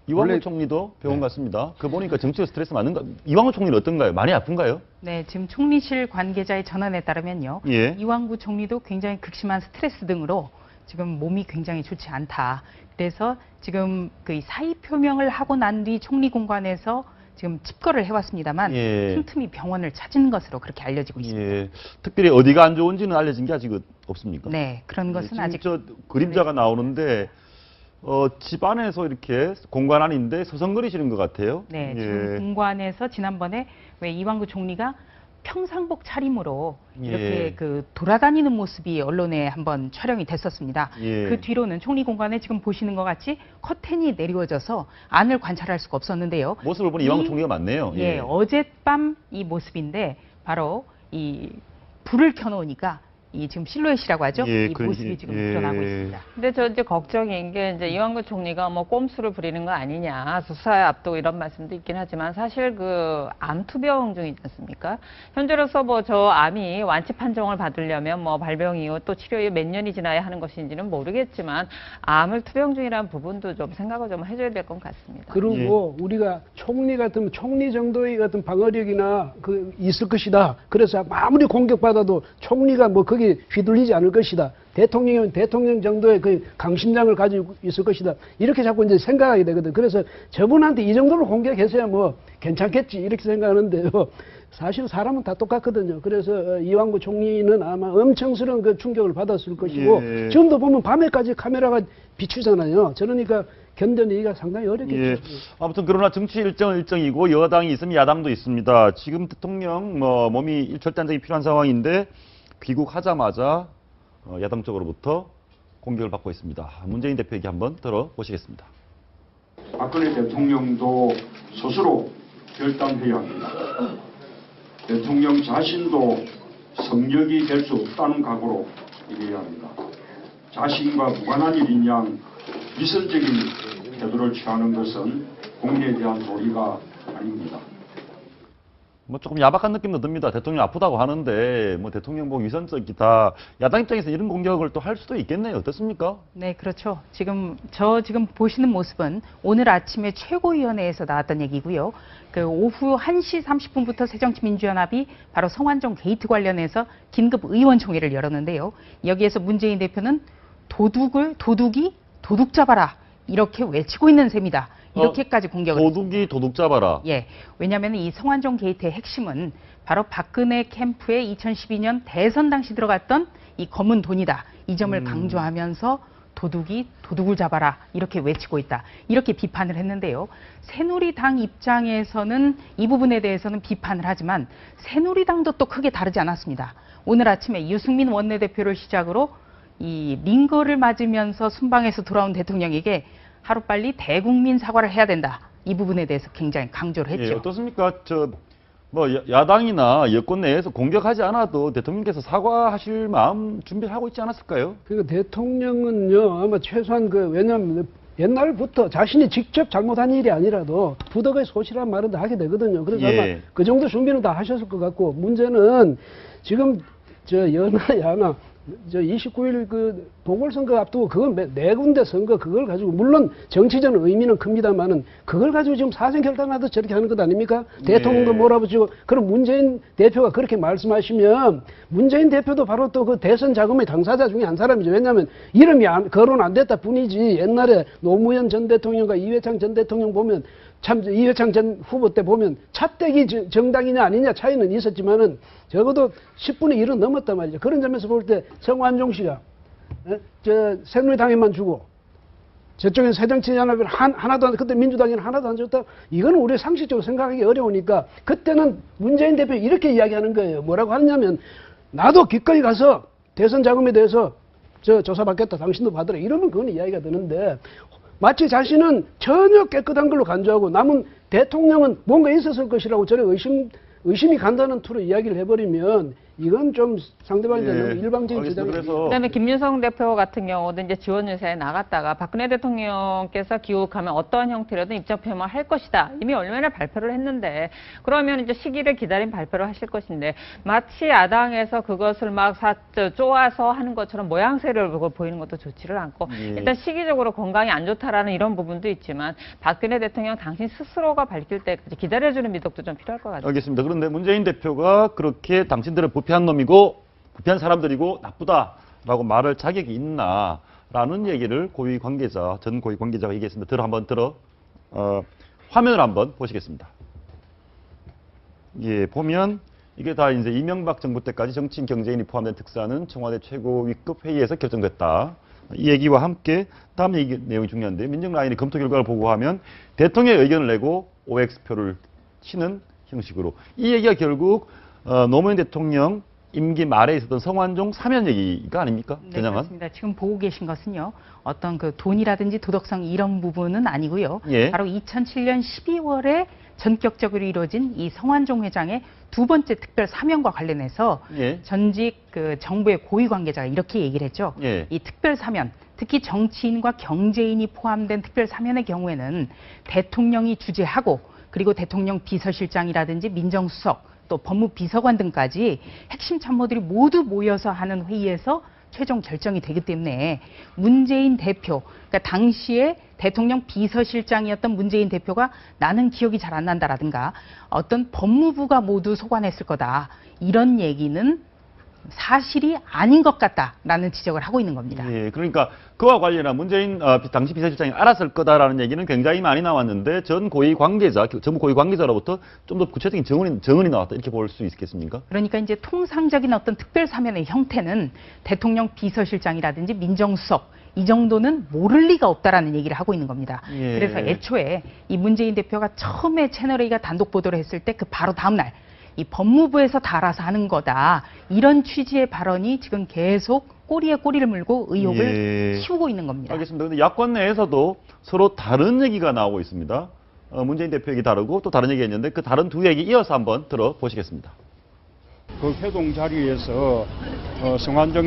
A: 이완구 총리도 병원 갔습니다. 그 보니까 정치적 스트레스 많은가? 이완구 총리는 어떤가요? 많이 아픈가요?
E: 네, 지금 총리실 관계자의 전언에 따르면요. 이완구 총리도 굉장히 극심한 스트레스 등으로 지금 몸이 굉장히 좋지 않다. 그래서 지금 그 사의 표명을 하고 난 뒤 총리 공관에서 지금 칩거를 해왔습니다만 틈틈이 병원을 찾은 것으로 그렇게 알려지고 있습니다.
A: 특별히 어디가 안 좋은지는 알려진 게 아직 없습니까?
E: 네, 그런 것은 아직.
A: 저 그림자가 나오는데 집 안에서 이렇게 공간 안인데 서성거리시는 것 같아요.
E: 네, 지금 공관에서 지난번에 왜 이완구 총리가 평상복 차림으로 이렇게 그 돌아다니는 모습이 언론에 한번 촬영이 됐었습니다. 그 뒤로는 총리 공관에 지금 보시는 것 같이 커튼이 내리워져서 안을 관찰할 수가 없었는데요.
A: 모습을 보니 이완구 총리가 맞네요.
E: 어젯밤 이 모습인데 바로 이 불을 켜놓으니까 이 지금 실루엣이라고 하죠. 이 모습이 지금 드러나고 있습니다.
I: 근데 저 이제 걱정인 게 이제 이완구 총리가 뭐 꼼수를 부리는 거 아니냐, 수사에 앞두고 이런 말씀도 있긴 하지만 사실 그 암 투병 중이지 않습니까? 현재로서 뭐 저 암이 완치 판정을 받으려면 뭐 발병 이후 또 치료 이후 몇 년이 지나야 하는 것인지는 모르겠지만 암을 투병 중이라는 부분도 좀 생각을 좀 해줘야 될 것 같습니다.
G: 그리고 우리가 총리 같으면 총리 정도의 같은 방어력이나 그 있을 것이다. 그래서 아무리 공격받아도 총리가 뭐 거기 휘둘리지 않을 것이다. 대통령은 대통령 정도의 그 강심장을 가지고 있을 것이다. 이렇게 자꾸 이제 생각하게 되거든. 그래서 저분한테 이 정도로 공격했어야 뭐 괜찮겠지 이렇게 생각하는데요. 사실 사람은 다 똑같거든요. 그래서 이완구 총리는 아마 엄청스러운 그 충격을 받았을 것이고 지금도 보면 밤에까지 카메라가 비추잖아요. 저러니까 견뎌내기가 상당히 어렵겠죠.
A: 아무튼 그러나 정치 일정은 일정이고 여당이 있으면 야당도 있습니다. 지금 대통령 몸이 절단적이 필요한 상황인데 귀국하자마자 야당 쪽으로부터 공격을 받고 있습니다. 문재인 대표 얘기 한번 들어보시겠습니다.
K: 박근혜 대통령도 스스로 결단해야 합니다. 대통령 자신도 성역이 될 수 없다는 각오로 일해야 합니다. 자신과 무관한 일인 양 위선적인 태도를 취하는 것은 국민에 대한 도리가 아닙니다.
A: 뭐 조금 야박한 느낌도 듭니다. 대통령 아프다고 하는데 뭐 대통령 뭐 위선적이다. 야당 입장에서 이런 공격을 또 할 수도 있겠네요. 어떻습니까?
E: 네, 그렇죠. 지금 보시는 모습은 오늘 아침에 최고위원회에서 나왔던 얘기고요. 그 오후 1시 30분부터 새정치민주연합이 바로 성완종 게이트 관련해서 긴급 의원총회를 열었는데요. 여기에서 문재인 대표는 도둑이 도둑 잡아라 이렇게 외치고 있는 셈이다. 이렇게까지 공격을
A: 도둑이 도둑 잡아라.
E: 왜냐하면 이 성완종 게이트의 핵심은 바로 박근혜 캠프의 2012년 대선 당시 들어갔던 이 검은 돈이다. 이 점을 강조하면서 도둑이 도둑을 잡아라 이렇게 외치고 있다. 이렇게 비판을 했는데요. 새누리당 입장에서는 이 부분에 대해서는 비판을 하지만 새누리당도 또 크게 다르지 않았습니다. 오늘 아침에 유승민 원내대표를 시작으로 이 링거를 맞으면서 순방에서 돌아온 대통령에게 하루빨리 대국민 사과를 해야 된다. 이 부분에 대해서 굉장히 강조를 했죠.
A: 어떻습니까? 야당이나 여권 내에서 공격하지 않아도 대통령께서 사과하실 마음 준비를 하고 있지 않았을까요?
G: 그러니까 대통령은요, 아마 최소한 왜냐하면 옛날부터 자신이 직접 잘못한 일이 아니라도 부덕의 소시란 말은 다 하게 되거든요. 그래서 아마 그 정도 준비는 다 하셨을 것 같고, 문제는 지금 여나 야나 29일 그 보궐선거 앞두고 그건 네 군데 선거 그걸 가지고 물론 정치적 의미는 큽니다만은 그걸 가지고 지금 사생결단하듯 저렇게 하는 것 아닙니까? 대통령도 몰아붙이고 그럼 문재인 대표가 그렇게 말씀하시면 문재인 대표도 바로 또 그 대선 자금의 당사자 중에 한 사람이죠. 왜냐하면 이름이 거론 안 됐다 뿐이지 옛날에 노무현 전 대통령과 이회창 전 대통령 보면 참 이회창 전 후보 때 보면 차떼기 정당이냐 아니냐 차이는 있었지만은 적어도 10분의 1은 넘었단 말이죠. 그런 점에서 볼 때 성완종 씨가 저 새누리당에만 주고 저쪽엔 새정치연합을 하나도 안, 그때 민주당에는 하나도 안 줬다. 이거는 우리 상식적으로 생각하기 어려우니까 그때는 문재인 대표 이렇게 이야기하는 거예요. 뭐라고 하냐면 나도 기꺼이 가서 대선 자금에 대해서 저 조사받겠다. 당신도 받으라. 이러면 그건 이야기가 되는데 마치 자신은 전혀 깨끗한 걸로 간주하고 남은 대통령은 뭔가 있었을 것이라고 저래 의심이 간다는 투로 이야기를 해버리면 이건 좀 상대방한테 너무 일방적인 주장이죠.
I: 그다음에 김윤성 대표 같은 경우도 이제 지원 유세에 나갔다가 박근혜 대통령께서 귀국하면 어떠한 형태로든 입장 표명을 할 것이다. 이미 얼마나 발표를 했는데 그러면 이제 시기를 기다린 발표를 하실 것인데 마치 야당에서 그것을 막 쪼아서 하는 것처럼 모양새를 보이는 것도 좋지를 않고 일단 시기적으로 건강이 안 좋다라는 이런 부분도 있지만 박근혜 대통령 당신 스스로가 밝힐 때까지 기다려주는 미덕도 좀 필요할 것 같아요.
A: 알겠습니다. 그런데 문재인 대표가 그렇게 당신들을 부패한 놈이고 부패한 사람들이고 나쁘다라고 말할 자격이 있나라는 얘기를 고위 관계자, 전 고위 관계자가 얘기했습니다. 한번 화면을 한번 보시겠습니다. 예, 보면 이게 다 이제 이명박 정부 때까지 정치인 경제인이 포함된 특사는 청와대 최고 위급 회의에서 결정됐다. 이 얘기와 함께 다음 얘기 내용이 중요한데 민정라인이 검토 결과를 보고하면 대통령의 의견을 내고 OX표를 치는 형식으로 이 얘기가 결국 노무현 대통령 임기 말에 있었던 성완종 사면 얘기가 아닙니까?
E: 네, 그렇습니다. 지금 보고 계신 것은요. 어떤 그 돈이라든지 도덕성 이런 부분은 아니고요.
A: 예.
E: 바로 2007년 12월에 전격적으로 이루어진 이 성완종 회장의 두 번째 특별 사면과 관련해서
A: 예.
E: 전직 그 정부의 고위 관계자가 이렇게 얘기를 했죠.
A: 예.
E: 이 특별 사면, 특히 정치인과 경제인이 포함된 특별 사면의 경우에는 대통령이 주재하고 그리고 대통령 비서실장이라든지 민정수석 또 법무비서관 등까지 핵심 참모들이 모두 모여서 하는 회의에서 최종 결정이 되기 때문에 문재인 대표, 그러니까 당시에 대통령 비서실장이었던 문재인 대표가 나는 기억이 잘 안 난다라든가 어떤 법무부가 모두 소관했을 거다. 이런 얘기는 사실이 아닌 것 같다라는 지적을 하고 있는 겁니다.
A: 예, 그러니까 그와 관련한 문재인 당시 비서실장이 알았을 거다라는 얘기는 굉장히 많이 나왔는데 전 고위 관계자, 정부 고위 관계자로부터 좀 더 구체적인 증언이 나왔다 이렇게 볼 수 있겠습니까?
E: 그러니까 이제 통상적인 어떤 특별 사면의 형태는 대통령 비서실장이라든지 민정수석 이 정도는 모를 리가 없다라는 얘기를 하고 있는 겁니다.
A: 예.
E: 그래서 애초에 이 문재인 대표가 처음에 채널A가 단독 보도를 했을 때 그 바로 다음 날 이 법무부에서 다 알아서 하는 거다. 이런 취지의 발언이 지금 계속 꼬리에 꼬리를 물고 의혹을 키우고 있는 겁니다.
A: 알겠습니다. 그런데 야권 내에서도 서로 다른 얘기가 나오고 있습니다. 문재인 대표 얘기 다르고 또 다른 얘기가 있는데 그 다른 두 얘기 이어서 한번 들어보시겠습니다.
K: 그 회동 자리에서 성완종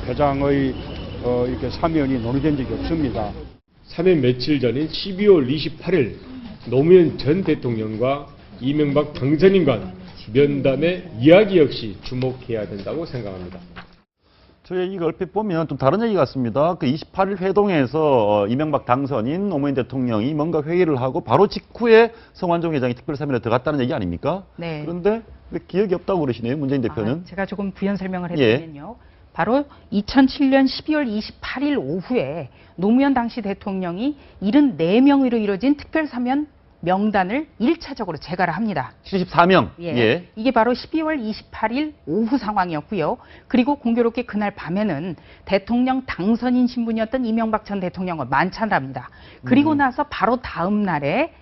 K: 회장의 이렇게 사면이 논의된 적이 없습니다.
L: 사면 며칠 전인 12월 28일 노무현 전 대통령과 이명박 당선인 간 면담의 이야기 역시 주목해야 된다고 생각합니다.
A: 저 얘기 얼핏 보면 좀 다른 얘기 같습니다. 그 28일 회동에서 이명박 당선인 노무현 대통령이 뭔가 회의를 하고 바로 직후에 성완종 회장이 특별사면에 들어갔다는 얘기 아닙니까?
E: 네.
A: 그런데 왜 기억이 없다고 그러시네요, 문재인 대표는.
E: 제가 조금 부연 설명을 해드리면요. 바로 2007년 12월 28일 오후에 노무현 당시 대통령이 74명으로 이루어진 특별사면 명단을 1차적으로 제거를 합니다.
A: 74명.
E: 예. 이게 바로 12월 28일 오후 상황이었고요. 그리고 공교롭게 그날 밤에는 대통령 당선인 신분이었던 이명박 전 대통령을 만찬을 합니다. 그리고 나서 바로 다음 날에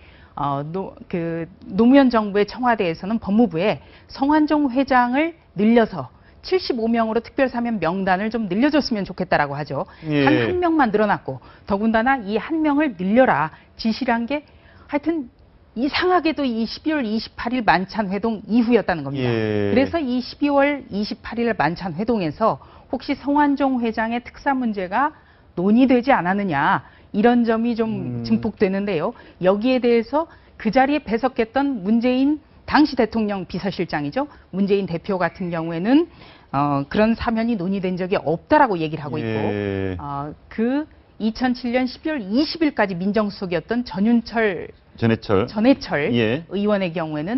E: 노무현 정부의 청와대에서는 법무부에 성완종 회장을 늘려서 75명으로 특별사면 명단을 좀 늘려줬으면 좋겠다라고 하죠. 한 명만 늘어났고 더군다나 이 한 명을 늘려라 지시를 한 게 하여튼 이상하게도 이 12월 28일 만찬 회동 이후였다는 겁니다. 그래서 이 12월 28일 만찬 회동에서 혹시 성완종 회장의 특사 문제가 논의되지 않았느냐 이런 점이 좀 증폭되는데요. 여기에 대해서 그 자리에 배석했던 문재인 당시 대통령 비서실장이죠. 문재인 대표 같은 경우에는 그런 사면이 논의된 적이 없다라고 얘기를 하고 있고 그 2007년 12월 20일까지 민정수석이었던 전해철 의원의 경우에는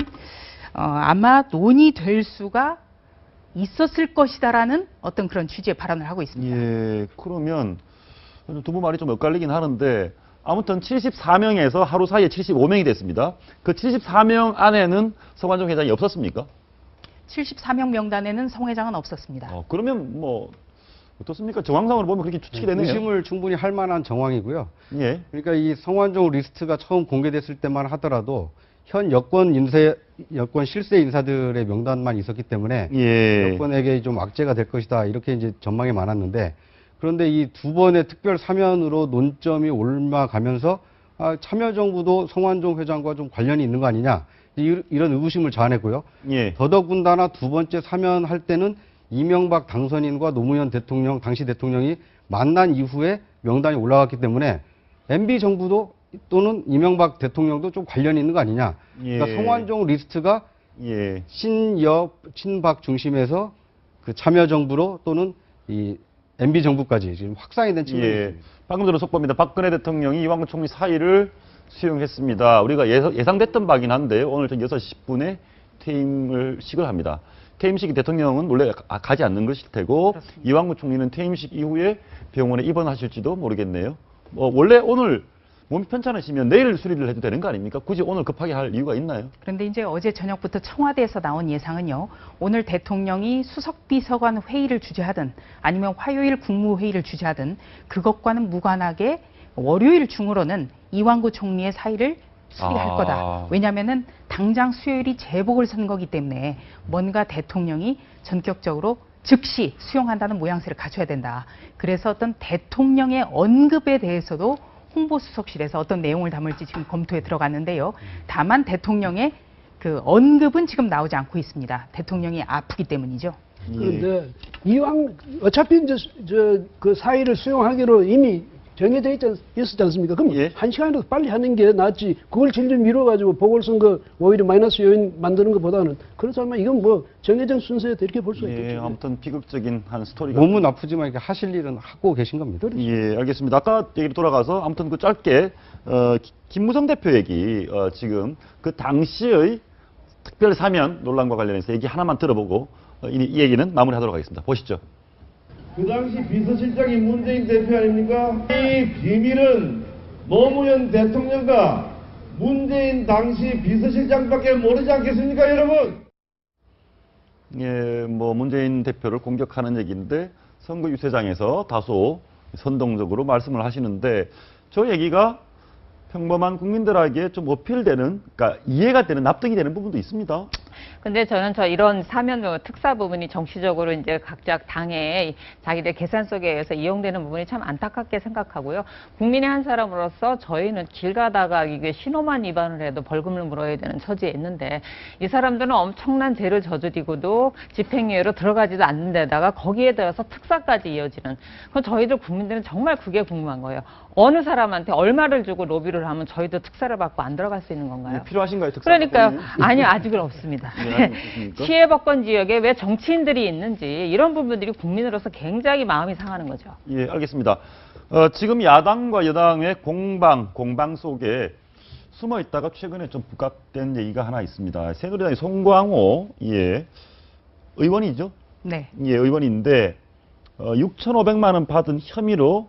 E: 아마 논의될 수가 있었을 것이다라는 어떤 그런 취지의 발언을 하고 있습니다.
A: 예, 그러면 두 분 말이 좀 엇갈리긴 하는데 아무튼 74명에서 하루 사이에 75명이 됐습니다. 그 74명 안에는 성완종 회장이 없었습니까?
E: 74명 명단에는 성 회장은 없었습니다.
A: 그러면 뭐 어떻습니까? 정황상으로 보면 그렇게 추측이 되네요.
J: 의심을 충분히 할 만한 정황이고요.
A: 예.
J: 그러니까 이 성완종 리스트가 처음 공개됐을 때만 하더라도 현 여권 실세 인사들의 명단만 있었기 때문에
A: 예.
J: 여권에게 좀 악재가 될 것이다 이렇게 이제 전망이 많았는데, 그런데 이 두 번의 특별 사면으로 논점이 올라가면서 참여정부도 성완종 회장과 좀 관련이 있는 거 아니냐 이런 의구심을 자아냈고요.
A: 예.
J: 더더군다나 두 번째 사면할 때는 이명박 당선인과 노무현 대통령 당시 대통령이 만난 이후에 명단이 올라갔기 때문에 MB 정부도 또는 이명박 대통령도 좀 관련이 있는 거 아니냐.
A: 예.
J: 그러니까 성완종 리스트가
A: 예.
J: 친박 중심에서 그 참여정부로 또는 이 MB 정부까지 지금 확산이 된 측면이
A: 예.
J: 있습니다.
A: 방금 전에 속보입니다. 박근혜 대통령이 이완구 총리 사의를 수용했습니다. 우리가 예상됐던 바긴 한데 오늘 6시 10분에 퇴임식을 합니다. 퇴임식 대통령은 원래 가지 않는 것일 테고, 그렇습니다. 이완구 총리는 퇴임식 이후에 병원에 입원하실지도 모르겠네요. 원래 오늘 몸이 편찮으시면 내일 수리를 해도 되는 거 아닙니까? 굳이 오늘 급하게 할 이유가 있나요?
E: 그런데 이제 어제 저녁부터 청와대에서 나온 예상은요, 오늘 대통령이 수석비서관 회의를 주재하든 아니면 화요일 국무회의를 주재하든 그것과는 무관하게 월요일 중으로는 이완구 총리의 사의를 수리할 거다. 왜냐하면은 당장 수요일이 재보궐 선거기 때문에 뭔가 대통령이 전격적으로 즉시 수용한다는 모양새를 갖춰야 된다. 그래서 어떤 대통령의 언급에 대해서도 홍보수석실에서 어떤 내용을 담을지 지금 검토에 들어갔는데요. 다만 대통령의 그 언급은 지금 나오지 않고 있습니다. 대통령이 아프기 때문이죠.
G: 그런데 이왕 어차피 이제 그 사의를 수용하기로 이미 정해져 있었지 않습니까? 그럼
A: 예.
G: 한 시간이라도 빨리 하는 게 낫지. 그걸 질질 미뤄가지고 보궐선거 오히려 마이너스 요인 만드는 것보다는, 그렇다면 이건 뭐 정해진 순서에 이렇게 볼 수 있겠죠.
A: 아무튼 비극적인 한 스토리가.
J: 몸은 아프지만 이렇게 하실 일은 하고 계신 겁니다.
A: 예, 알겠습니다. 아까 얘기로 돌아가서 아무튼 그 짧게 김무성 대표 얘기 지금 그 당시의 특별 사면 논란과 관련해서 얘기 하나만 들어보고 이 얘기는 마무리하도록 하겠습니다. 보시죠.
D: 그 당시 비서실장이 문재인 대표 아닙니까? 이 비밀은 노무현 대통령과 문재인 당시 비서실장밖에 모르지 않겠습니까, 여러분?
A: 예, 뭐 문재인 대표를 공격하는 얘기인데 선거 유세장에서 다소 선동적으로 말씀을 하시는데, 저 얘기가 평범한 국민들에게 좀 어필되는, 그러니까 이해가 되는, 납득이 되는 부분도 있습니다.
I: 근데 저는 이런 사면 특사 부분이 정치적으로 이제 각자 당의 자기들 계산 속에 의해서 이용되는 부분이 참 안타깝게 생각하고요. 국민의 한 사람으로서 저희는 길 가다가 이게 신호만 위반을 해도 벌금을 물어야 되는 처지에 있는데, 이 사람들은 엄청난 죄를 저지르고도 집행유예로 들어가지도 않는 데다가 거기에 대해서 특사까지 이어지는, 그럼 저희들 국민들은 정말 그게 궁금한 거예요. 어느 사람한테 얼마를 주고 로비를 하면 저희도 특사를 받고 안 들어갈 수 있는 건가요?
A: 필요하신가요, 특사?
I: 그러니까요. 아니요, 아직은 없습니다.
A: 네,
I: 피해복권 지역에 왜 정치인들이 있는지 이런 부분들이 국민으로서 굉장히 마음이 상하는 거죠.
A: 예, 알겠습니다. 지금 야당과 여당의 공방 속에 숨어 있다가 최근에 좀 부각된 얘기가 하나 있습니다. 새누리당의 송광호 의원이죠?
E: 네.
A: 예, 의원인데 6,500만 원 받은 혐의로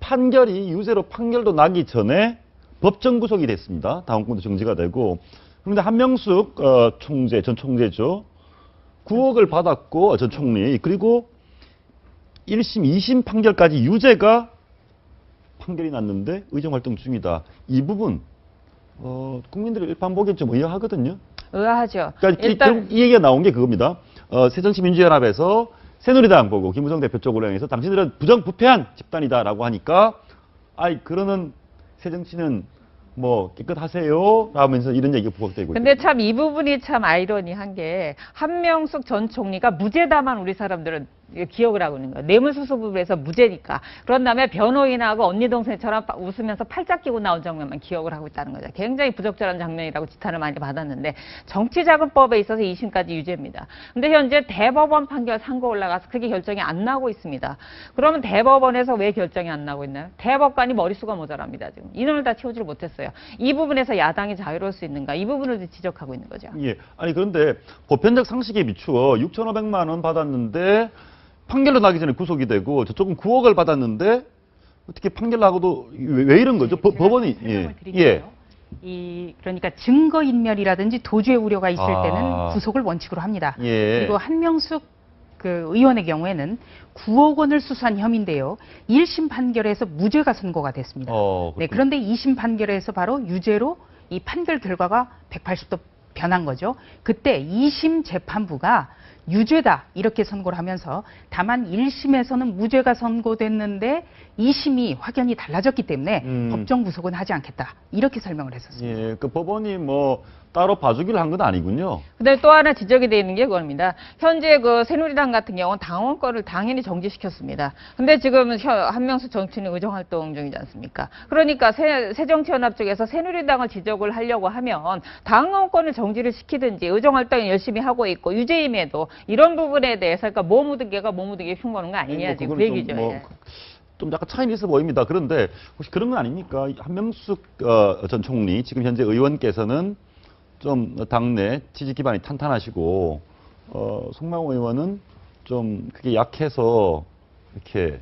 A: 판결이 유죄로 판결도 나기 전에 법정 구속이 됐습니다. 당원권도 정지가 되고. 그런데 한명숙 전 총재죠. 9억을 받았고, 전 총리. 그리고 1심, 2심 판결까지 유죄가 판결이 났는데 의정활동 중이다. 이 부분 국민들의 일반 보기엔 좀 의아하거든요.
I: 의아하죠.
A: 그러니까
I: 일단
A: 이 얘기가 나온 게 그겁니다. 새정치민주연합에서 새누리당 보고 김무성 대표 쪽으로 향해서 당신들은 부정부패한 집단이다라고 하니까, 그러는 새정치는 뭐 깨끗하세요? 라면서 이런 얘기가 부각되고 있고.
I: 근데 참 이 부분이 참 아이러니한 게, 한명숙 전 총리가 무죄다만 우리 사람들은 기억을 하고 있는 거예요. 뇌물수수 부분에서 무죄니까. 그런 다음에 변호인하고 언니 동생처럼 웃으면서 팔짱 끼고 나온 장면만 기억을 하고 있다는 거죠. 굉장히 부적절한 장면이라고 지탄을 많이 받았는데, 정치자금법에 있어서 2심까지 유죄입니다. 근데 현재 대법원 판결 상고 올라가서 그게 결정이 안 나고 있습니다. 그러면 대법원에서 왜 결정이 안 나고 있나요? 대법관이 머릿수가 모자랍니다. 지금 인원을 다 채우지를 못했어요. 이 부분에서 야당이 자유로울 수 있는가, 이 부분을 지적하고 있는 거죠.
A: 예, 그런데 보편적 상식에 비추어 6,500만 원 받았는데 판결로 나기 전에 구속이 되고, 저쪽은 9억을 받았는데 어떻게 판결 나고도 왜 이런 거죠? 법원이
E: 그러니까 증거인멸이라든지 도주의 우려가 있을
A: 아.
E: 때는 구속을 원칙으로 합니다.
A: 예.
E: 그리고 한명숙 그 의원의 경우에는 9억 원을 수수한 혐의인데요. 1심 판결에서 무죄가 선고가 됐습니다. 네, 그런데 2심 판결에서 바로 유죄로 이 판결 결과가 180도 변한 거죠. 그때 2심 재판부가 유죄다 이렇게 선고를 하면서 다만 1심에서는 무죄가 선고됐는데 2심이 확연히 달라졌기 때문에 법정 구속은 하지 않겠다 이렇게 설명을 했었습니다.
A: 예, 그 법원이 뭐 따로 봐주기를 한 건 아니군요.
I: 근데 또 하나 지적이 되는 게 그겁니다. 현재 그 새누리당 같은 경우는 당원권을 당연히 정지시켰습니다. 근데 지금 한명숙 정치인이 의정활동 중이지 않습니까? 그러니까 새정치연합 쪽에서 새누리당을 지적을 하려고 하면 당원권을 정지를 시키든지 의정활동 열심히 하고 있고 유죄임에도 이런 부분에 대해서 그러니까 뭐 묻은 개가 뭐 묻은 게 흉보는 거 아니냐 지금 그 얘기죠.
A: 좀 약간 차이는 있어 보입니다. 그런데 혹시 그런 건 아닙니까? 한명숙 전 총리 지금 현재 의원께서는 좀 당내 지지 기반이 탄탄하시고 송명호 의원은 좀 그게 약해서 이렇게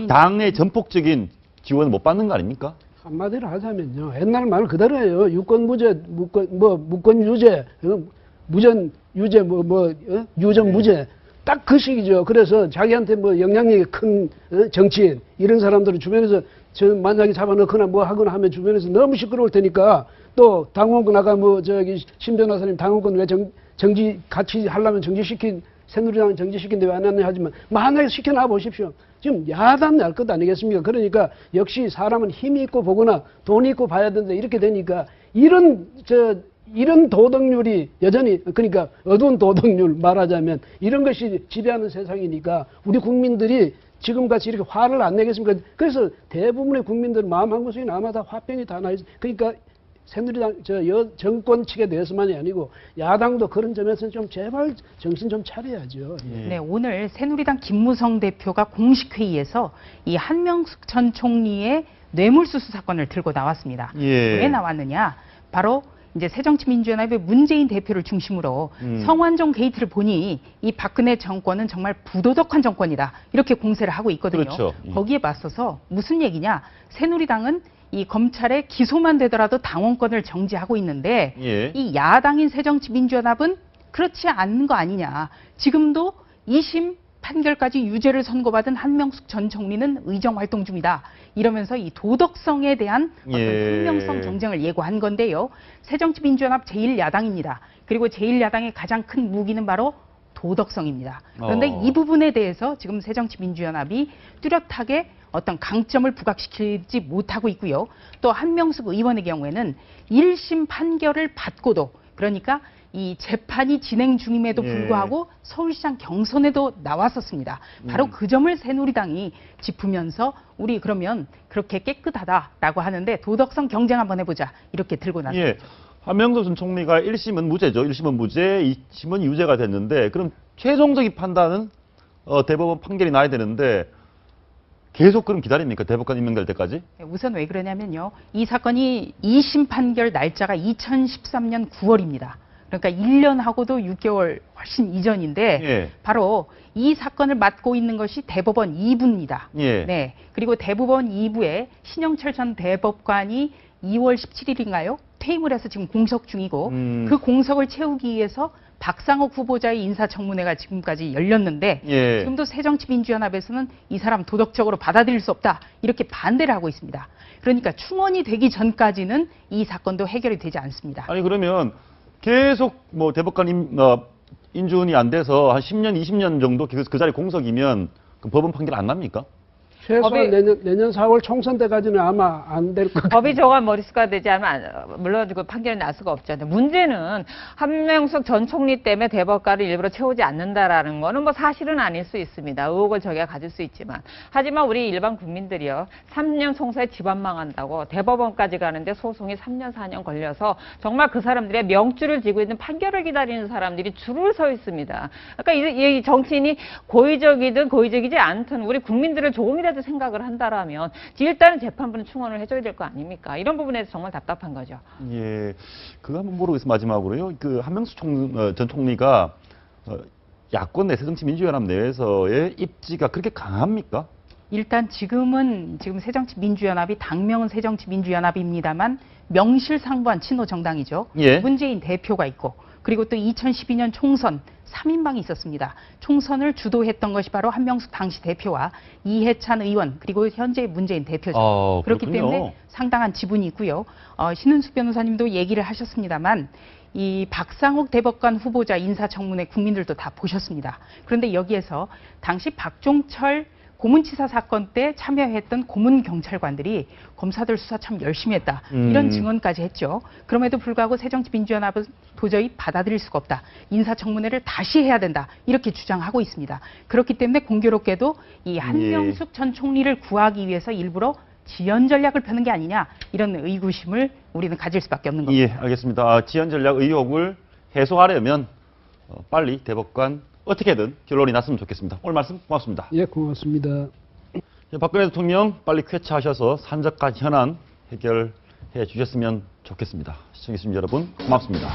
A: 당내 전폭적인 지원을 못 받는 거 아닙니까?
G: 한마디로 하자면요. 옛날 말 그대로예요. 유권무죄, 무권 유죄, 무전 유죄, 유전 무죄. 딱 그 식이죠. 그래서 자기한테 뭐 영향력이 큰 정치인 이런 사람들은 주변에서 저 만약에 잡아넣거나 뭐 하거나 하면 주변에서 너무 시끄러울 테니까 또 당원권 아까 뭐 저기 신 변호사님 당원권 왜 정지 같이 하려면 정지시킨 새누리당 정지시킨데 왜 안 했냐 하지만 만약에 시켜놔 보십시오. 지금 야단 날 것 아니겠습니까? 그러니까 역시 사람은 힘이 있고 보거나 돈이 있고 봐야 된다 이렇게 되니까 이런 도덕률이 여전히 그러니까 어두운 도덕률 말하자면 이런 것이 지배하는 세상이니까 우리 국민들이 지금같이 이렇게 화를 안 내겠습니까? 그래서 대부분의 국민들은 마음 한구석에 아마 다 화병이 다 나 있어요. 그러니까 새누리당 정권 측에 대해서만이 아니고 야당도 그런 점에서는 좀 제발 정신 좀 차려야죠.
E: 네, 오늘 새누리당 김무성 대표가 공식 회의에서 이 한명숙 전 총리의 뇌물수수 사건을 들고 나왔습니다. 왜 나왔느냐? 바로 이제 새정치민주연합의 문재인 대표를 중심으로 성완종 게이트를 보니 이 박근혜 정권은 정말 부도덕한 정권이다 이렇게 공세를 하고 있거든요.
A: 그렇죠.
E: 거기에 맞서서 무슨 얘기냐? 새누리당은 이 검찰에 기소만 되더라도 당원권을 정지하고 있는데 이 야당인 새정치민주연합은 그렇지 않는 거 아니냐. 지금도 2심 판결까지 유죄를 선고받은 한명숙 전 총리는 의정활동 중이다. 이러면서 이 도덕성에 대한 어떤 투명성 경쟁을 예고한 건데요. 새정치민주연합 제1야당입니다. 그리고 제1야당의 가장 큰 무기는 바로 도덕성입니다. 그런데 이 부분에 대해서 지금 새정치민주연합이 뚜렷하게 어떤 강점을 부각시키지 못하고 있고요. 또 한명숙 의원의 경우에는 1심 판결을 받고도 그러니까 이 재판이 진행 중임에도 불구하고 서울시장 경선에도 나왔었습니다. 바로 그 점을 새누리당이 짚으면서 우리 그러면 그렇게 깨끗하다라고 하는데 도덕성 경쟁 한번 해보자 이렇게 들고 나섰죠.
A: 한명숙 전 총리가 1심은 무죄죠. 1심은 무죄, 2심은 유죄가 됐는데 그럼 최종적인 판단은 대법원 판결이 나야 되는데 계속 그럼 기다립니까? 대법관 임명될 때까지?
E: 우선 왜 그러냐면요. 이 사건이 2심 판결 날짜가 2013년 9월입니다. 그러니까 1년하고도 6개월 훨씬 이전인데 바로 이 사건을 맡고 있는 것이 대법원 2부입니다. 네. 그리고 대법원 2부에 신영철 전 대법관이 2월 17일인가요? 퇴임을 해서 지금 공석 중이고 그 공석을 채우기 위해서 박상욱 후보자의 인사청문회가 지금까지 열렸는데 지금도 새정치민주연합에서는 이 사람 도덕적으로 받아들일 수 없다 이렇게 반대를 하고 있습니다. 그러니까 충원이 되기 전까지는 이 사건도 해결이 되지 않습니다.
A: 아니 그러면 계속 뭐 대법관 인준이 안 돼서 한 10년, 20년 정도 그 자리 공석이면 그 법원 판결 안 납니까?
G: 최소한 내년 4월 총선 때까지는 아마 안 될 것 같아요.
I: 법이 저가 머릿수가 되지 않으면 물론 그 판결이 날 수가 없잖아요. 문제는 한명숙 전 총리 때문에 대법관을 일부러 채우지 않는다라는 거는 뭐 사실은 아닐 수 있습니다. 의혹을 저기가 가질 수 있지만. 하지만 우리 일반 국민들이요. 3년 송사에 집안 망한다고 대법원까지 가는데 소송이 3년, 4년 걸려서 정말 그 사람들의 명줄을 쥐고 있는 판결을 기다리는 사람들이 줄을 서 있습니다. 그러니까 이 정치인이 고의적이든 고의적이지 않든 우리 국민들을 조금이라도 생각을 한다라면 일단은 재판부는 충원을 해줘야 될 거 아닙니까? 이런 부분에서 정말 답답한 거죠.
A: 예, 그거 한번 물어보겠습니다. 마지막으로요. 그 한명숙 전 총리가 야권 내 새정치민주연합 내에서의 입지가 그렇게 강합니까?
E: 일단 지금 새정치민주연합이 당명은 새정치민주연합입니다만 명실상부한 친노 정당이죠.
A: 예.
E: 문재인 대표가 있고 그리고 또 2012년 총선 3인방이 있었습니다. 총선을 주도했던 것이 바로 한명숙 당시 대표와 이해찬 의원 그리고 현재 문재인 대표죠. 그렇기
A: 그렇군요.
E: 때문에 상당한 지분이 있고요. 신은숙 변호사님도 얘기를 하셨습니다만 이 박상욱 대법관 후보자 인사청문회 국민들도 다 보셨습니다. 그런데 여기에서 당시 박종철 고문치사 사건 때 참여했던 고문 경찰관들이 검사들 수사 참 열심히 했다. 이런 증언까지 했죠. 그럼에도 불구하고 새정치민주연합은 도저히 받아들일 수가 없다. 인사청문회를 다시 해야 된다. 이렇게 주장하고 있습니다. 그렇기 때문에 공교롭게도 이 한명숙 전 총리를 구하기 위해서 일부러 지연 전략을 펴는 게 아니냐. 이런 의구심을 우리는 가질 수밖에 없는 겁니다.
A: 예, 알겠습니다. 지연 전략 의혹을 해소하려면 빨리 대법관 어떻게든 결론이 났으면 좋겠습니다. 오늘 말씀 고맙습니다.
G: 예, 고맙습니다.
A: 박근혜 대통령 빨리 쾌차하셔서 산적한 현안 해결해 주셨으면 좋겠습니다. 시청해주신 여러분 고맙습니다.